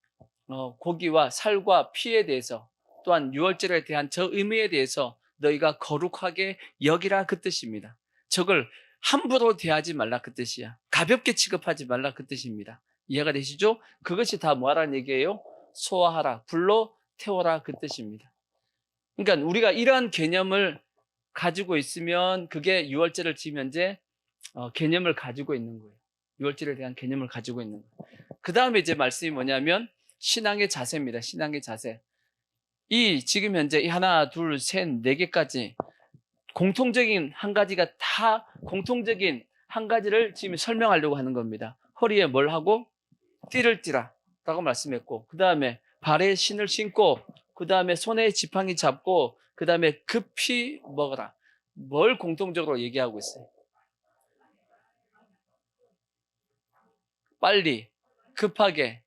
고기와 살과 피에 대해서 또한 유월절에 대한 저 의미에 대해서 너희가 거룩하게 여기라 그 뜻입니다. 저걸 함부로 대하지 말라 그 뜻이야. 가볍게 취급하지 말라 그 뜻입니다. 이해가 되시죠? 그것이 다 뭐하라는 얘기예요? 소화하라, 불로 태워라 그 뜻입니다. 그러니까 우리가 이러한 개념을 가지고 있으면 그게 유월절을 지면 이제 개념을 가지고 있는 거예요. 유월절에 대한 개념을 가지고 있는 거예요. 그 다음에 이제 말씀이 뭐냐면 신앙의 자세입니다. 신앙의 자세. 지금 현재 이 하나, 둘, 셋, 네 개까지 공통적인 한 가지를 지금 설명하려고 하는 겁니다. 허리에 뭘 하고? 띠를 띠라 라고 말씀했고, 그 다음에 발에 신을 신고, 그 다음에 손에 지팡이 잡고, 그 다음에 급히 먹어라. 뭘 공통적으로 얘기하고 있어요? 빨리, 급하게,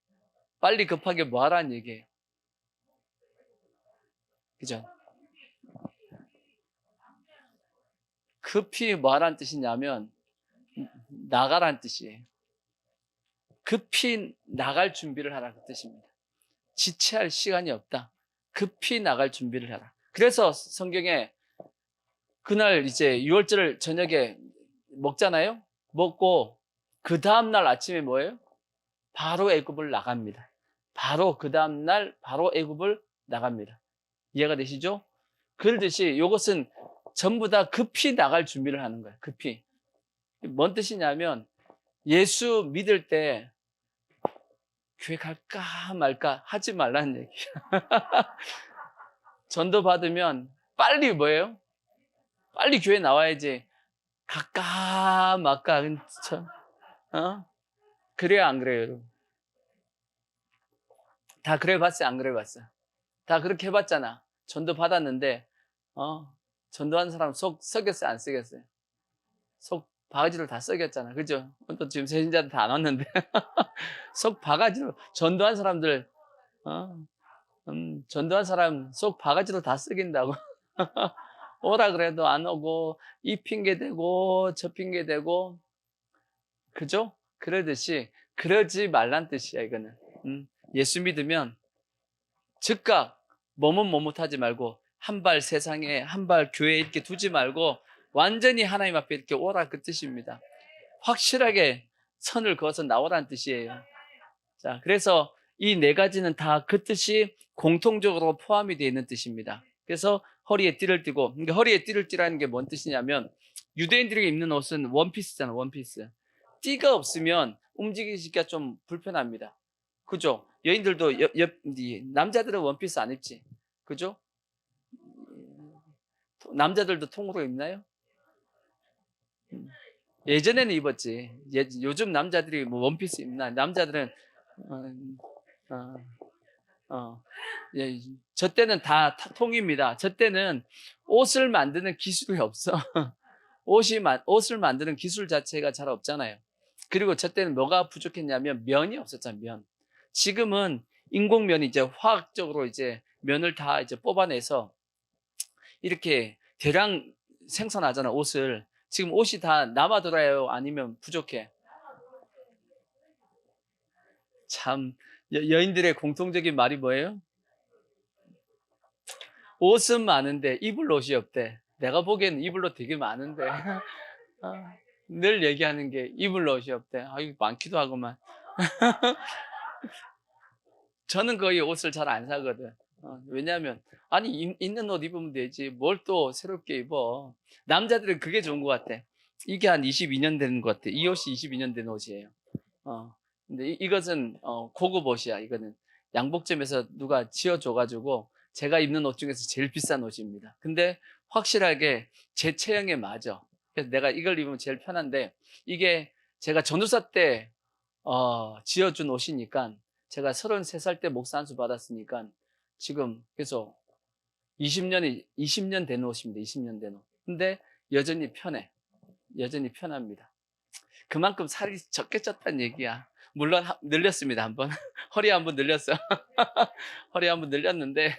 빨리 급하게 뭐 하라는 얘기예요. 그죠? 급히 뭐 하라는 뜻이냐면, 나가라는 뜻이에요. 급히 나갈 준비를 하라 그 뜻입니다. 지체할 시간이 없다. 급히 나갈 준비를 하라. 그래서 성경에 그날 이제 유월절을 저녁에 먹잖아요. 먹고 그 다음날 아침에 뭐예요? 바로 애굽을 나갑니다. 바로 그 다음날 바로 애굽을 나갑니다. 이해가 되시죠? 그러듯이 이것은 전부 다 급히 나갈 준비를 하는 거예요. 급히. 뭔 뜻이냐면 예수 믿을 때 교회 갈까 말까 하지 말라는 얘기. 전도 받으면 빨리 뭐예요? 빨리 교회 나와야지. 갈까 말까. 그래요, 안 그래요, 여러분? 다 그래 봤어요, 안 그래 봤어요? 다 그렇게 해봤잖아. 전도 받았는데, 전도한 사람 속 썩였어요, 안 썩였어요? 속 바가지로 다 썩였잖아. 그죠? 또 지금 세신자들 다 안 왔는데. 속 바가지로, 전도한 사람들, 어, 전도한 사람 속 바가지로 다 썩인다고. 오라 그래도 안 오고, 이 핑계 대고, 저 핑계 대고, 그죠? 그러듯이, 그러지 말란 뜻이야, 이거는. 예수 믿으면 즉각 머뭇머뭇하지 말고 한 발 세상에 한 발 교회에 이렇게 두지 말고 완전히 하나님 앞에 이렇게 오라 그 뜻입니다. 확실하게 선을 그어서 나오라는 뜻이에요. 자, 그래서 이 네 가지는 다 그 뜻이 공통적으로 포함이 되어 있는 뜻입니다. 그래서 허리에 띠를 띠고, 그러니까 허리에 띠를 띠라는 게 뭔 뜻이냐면 유대인들이 입는 옷은 원피스잖아, 원피스. 띠가 없으면 움직이기가 좀 불편합니다. 그죠? 여인들도 남자들은 원피스 안 입지. 그죠? 남자들도 통으로 입나요? 예전에는 입었지. 요즘 남자들이 뭐 원피스 입나? 남자들은 어, 어, 어. 예, 저 때는 다 통입니다. 저 때는 옷을 만드는 기술이 없어. 옷을 만드는 기술 자체가 잘 없잖아요. 그리고 저 때는 뭐가 부족했냐면 면이 없었잖아요, 면. 지금은 인공면이 이제 화학적으로 이제 면을 다 이제 뽑아내서 이렇게 대량 생산하잖아, 옷을. 지금 옷이 다 남아 돌아요? 아니면 부족해? 참, 여인들의 공통적인 말이 뭐예요? 옷은 많은데 입을 옷이 없대. 내가 보기에는 입을 옷 되게 많은데. 늘 얘기하는 게 입을 옷이 없대. 이거 많기도 하고만. 저는 거의 옷을 잘 안 사거든. 왜냐하면 아니 있는 옷 입으면 되지 뭘 또 새롭게 입어. 남자들은 그게 좋은 것 같아. 이게 한 22년 된 것 같아. 이 옷이 22년 된 옷이에요. 근데 이것은 고급 옷이야. 이거는 양복점에서 누가 지어줘가지고 제가 입는 옷 중에서 제일 비싼 옷입니다. 근데 확실하게 제 체형에 맞아. 그래서 내가 이걸 입으면 제일 편한데 이게 제가 전도사 때 지어준 옷이니까 제가 33살 때 목사 안수 받았으니까 지금 그래서 20년 된 옷입니다. 20년 된 옷. 근데 여전히 편해. 여전히 편합니다. 그만큼 살이 적게 쪘다는 얘기야. 물론 늘렸습니다. 한번 허리 한번 늘렸어. 허리 한번 늘렸는데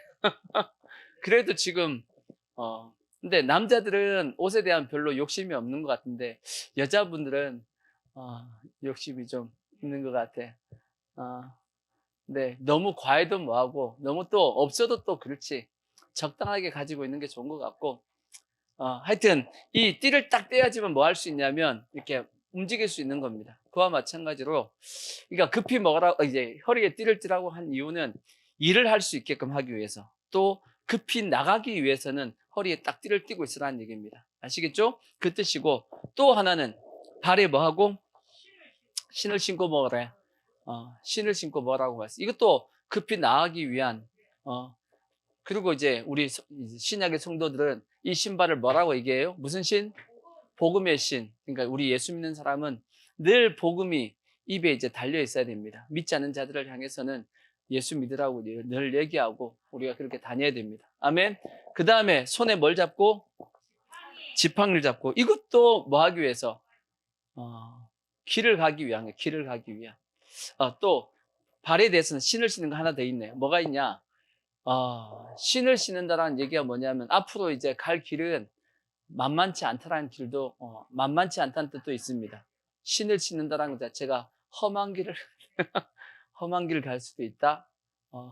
그래도 지금 근데 남자들은 옷에 대한 별로 욕심이 없는 것 같은데 여자분들은 욕심이 좀 있는 것 같아. 네, 너무 과해도 뭐하고 너무 또 없어도 또 그렇지. 적당하게 가지고 있는 게 좋은 것 같고 하여튼 이 띠를 딱 떼야지만 뭐 할 수 있냐면 이렇게 움직일 수 있는 겁니다. 그와 마찬가지로 그러니까 급히 먹으라고 이제 허리에 띠를 띠라고 한 이유는 일을 할 수 있게끔 하기 위해서 또 급히 나가기 위해서는 허리에 딱 띠를 띠고 있으라는 얘기입니다. 아시겠죠? 그 뜻이고 또 하나는 발에 뭐 하고 신을 신고 먹으래. 신을 신고 뭐라고 말씀. 이것도 급히 나가기 위한 그리고 이제 우리 신약의 성도들은 이 신발을 뭐라고 얘기해요? 무슨 신? 복음의 신. 그러니까 우리 예수 믿는 사람은 늘 복음이 입에 이제 달려 있어야 됩니다. 믿지 않는 자들을 향해서는 예수 믿으라고 늘 얘기하고 우리가 그렇게 다녀야 됩니다. 아멘. 그 다음에 손에 뭘 잡고? 지팡이를 잡고. 이것도 뭐 하기 위해서? 길을 가기 위한 거예요. 길을 가기 위한. 또 발에 대해서는 신을 신는 거 하나 더 있네요. 뭐가 있냐? 신을 신는다라는 얘기가 뭐냐면 앞으로 이제 갈 길은 만만치 않다라는 길도 만만치 않다는 뜻도 있습니다. 신을 신는다라는 것 자체가 험한 길을 험한 길을 갈 수도 있다.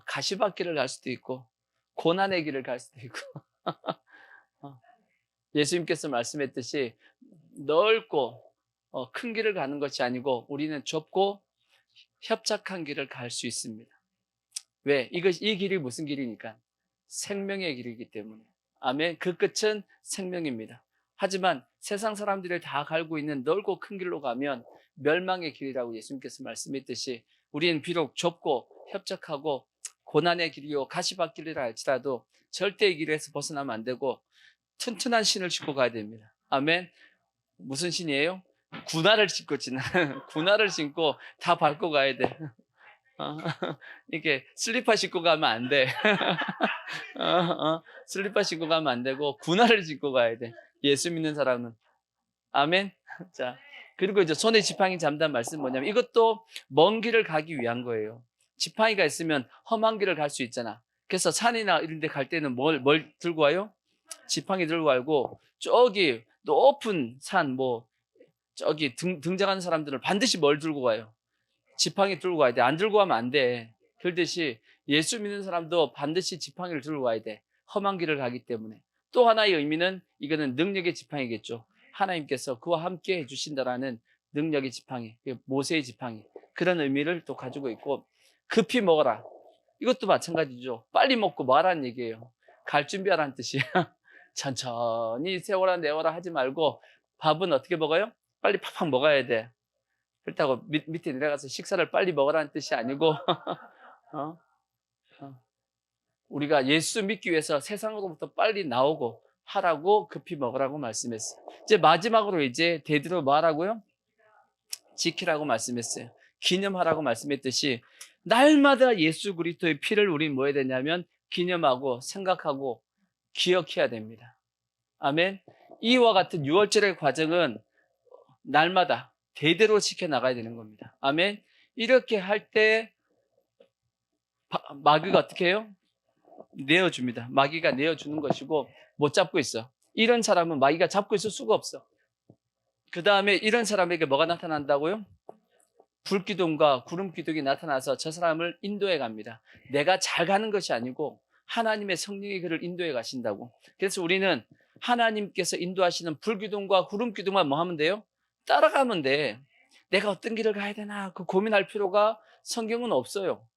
가시밭길을 갈 수도 있고 고난의 길을 갈 수도 있고 예수님께서 말씀했듯이 넓고 큰 길을 가는 것이 아니고 우리는 좁고 협착한 길을 갈 수 있습니다. 왜? 이 길이 무슨 길이니까? 생명의 길이기 때문에. 아멘. 그 끝은 생명입니다. 하지만 세상 사람들이 다 갈고 있는 넓고 큰 길로 가면 멸망의 길이라고 예수님께서 말씀했듯이 우리는 비록 좁고 협착하고 고난의 길이요 가시밭길이라 할지라도 절대 이 길에서 벗어나면 안 되고 튼튼한 신을 신고 가야 됩니다. 아멘. 무슨 신이에요? 군화를 신고 군화를 신고 다 밟고 가야 돼. 이게 슬리퍼 신고 가면 안 돼. 슬리퍼 신고 가면 안 되고 군화를 신고 가야 돼. 예수 믿는 사람은. 아멘. 자, 그리고 이제 손에 지팡이 잡는다는 말씀 뭐냐면 이것도 먼 길을 가기 위한 거예요. 지팡이가 있으면 험한 길을 갈 수 있잖아. 그래서 산이나 이런 데 갈 때는 뭘 들고 와요? 지팡이 들고 가고 저기 높은 산 저기 등장하는 사람들은 반드시 뭘 들고 가요? 지팡이 들고 가야 돼. 안 들고 가면 안 돼. 그렇듯이 예수 믿는 사람도 반드시 지팡이를 들고 가야 돼. 험한 길을 가기 때문에. 또 하나의 의미는 이거는 능력의 지팡이겠죠. 하나님께서 그와 함께 해주신다라는 능력의 지팡이, 모세의 지팡이 그런 의미를 또 가지고 있고 급히 먹어라. 이것도 마찬가지죠. 빨리 먹고 말하는 얘기예요. 갈 준비하라는 뜻이에요. 천천히 세워라 내워라 하지 말고 밥은 어떻게 먹어요? 빨리 팍팍 먹어야 돼. 그렇다고 밑에 내려가서 식사를 빨리 먹으라는 뜻이 아니고 어? 우리가 예수 믿기 위해서 세상으로부터 빨리 나오고 하라고 급히 먹으라고 말씀했어요. 이제 마지막으로 이제 대대로 뭐 하라고요? 지키라고 말씀했어요. 기념하라고 말씀했듯이 날마다 예수 그리스도의 피를 우리는 뭐 해야 되냐면 기념하고 생각하고 기억해야 됩니다. 아멘. 이와 같은 유월절의 과정은 날마다 대대로 지켜나가야 되는 겁니다. 아멘. 이렇게 할 때 마귀가 어떻게 해요? 내어줍니다. 마귀가 내어주는 것이고 못 잡고 있어. 이런 사람은 마귀가 잡고 있을 수가 없어. 그 다음에 이런 사람에게 뭐가 나타난다고요? 불기둥과 구름기둥이 나타나서 저 사람을 인도해 갑니다. 내가 잘 가는 것이 아니고 하나님의 성령이 그를 인도해 가신다고. 그래서 우리는 하나님께서 인도하시는 불기둥과 구름기둥만 뭐 하면 돼요? 따라가면 돼. 내가 어떤 길을 가야 되나 그 고민할 필요가 성경은 없어요.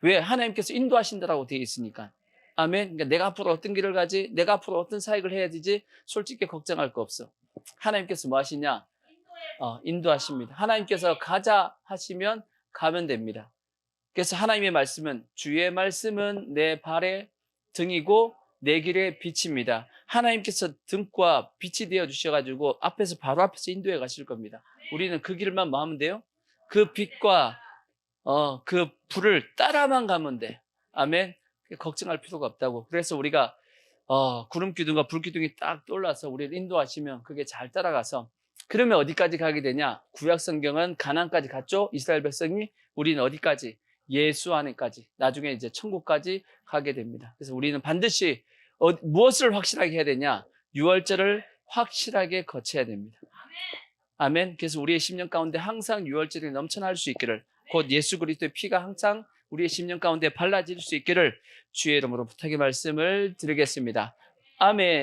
왜? 하나님께서 인도하신다라고 되어 있으니까. 아멘. 그러니까 내가 앞으로 어떤 길을 가지? 내가 앞으로 어떤 사역을 해야 되지? 솔직히 걱정할 거 없어. 하나님께서 뭐 하시냐? 인도하십니다. 하나님께서 가자 하시면 가면 됩니다. 그래서 하나님의 말씀은 주의 말씀은 내 발의 등이고 내 길의 빛입니다. 하나님께서 등과 빛이 되어 주셔가지고 앞에서 바로 앞에서 인도해 가실 겁니다. 우리는 그 길만 뭐 하면 돼요? 그 빛과 그 불을 따라만 가면 돼. 아멘. 걱정할 필요가 없다고. 그래서 우리가 구름기둥과 불기둥이 딱 떠올라서 우리를 인도하시면 그게 잘 따라가서 그러면 어디까지 가게 되냐? 구약 성경은 가나안까지 갔죠. 이스라엘 백성이. 우리는 어디까지? 예수 안에까지. 나중에 이제 천국까지 가게 됩니다. 그래서 우리는 반드시 무엇을 확실하게 해야 되냐? 유월절을 확실하게 거쳐야 됩니다. 아멘. 그래서 우리의 심령 가운데 항상 유월절이 넘쳐날 수 있기를, 곧 예수 그리스도의 피가 항상 우리의 심령 가운데 발라질 수 있기를 주의 이름으로 부탁의 말씀을 드리겠습니다. 아멘.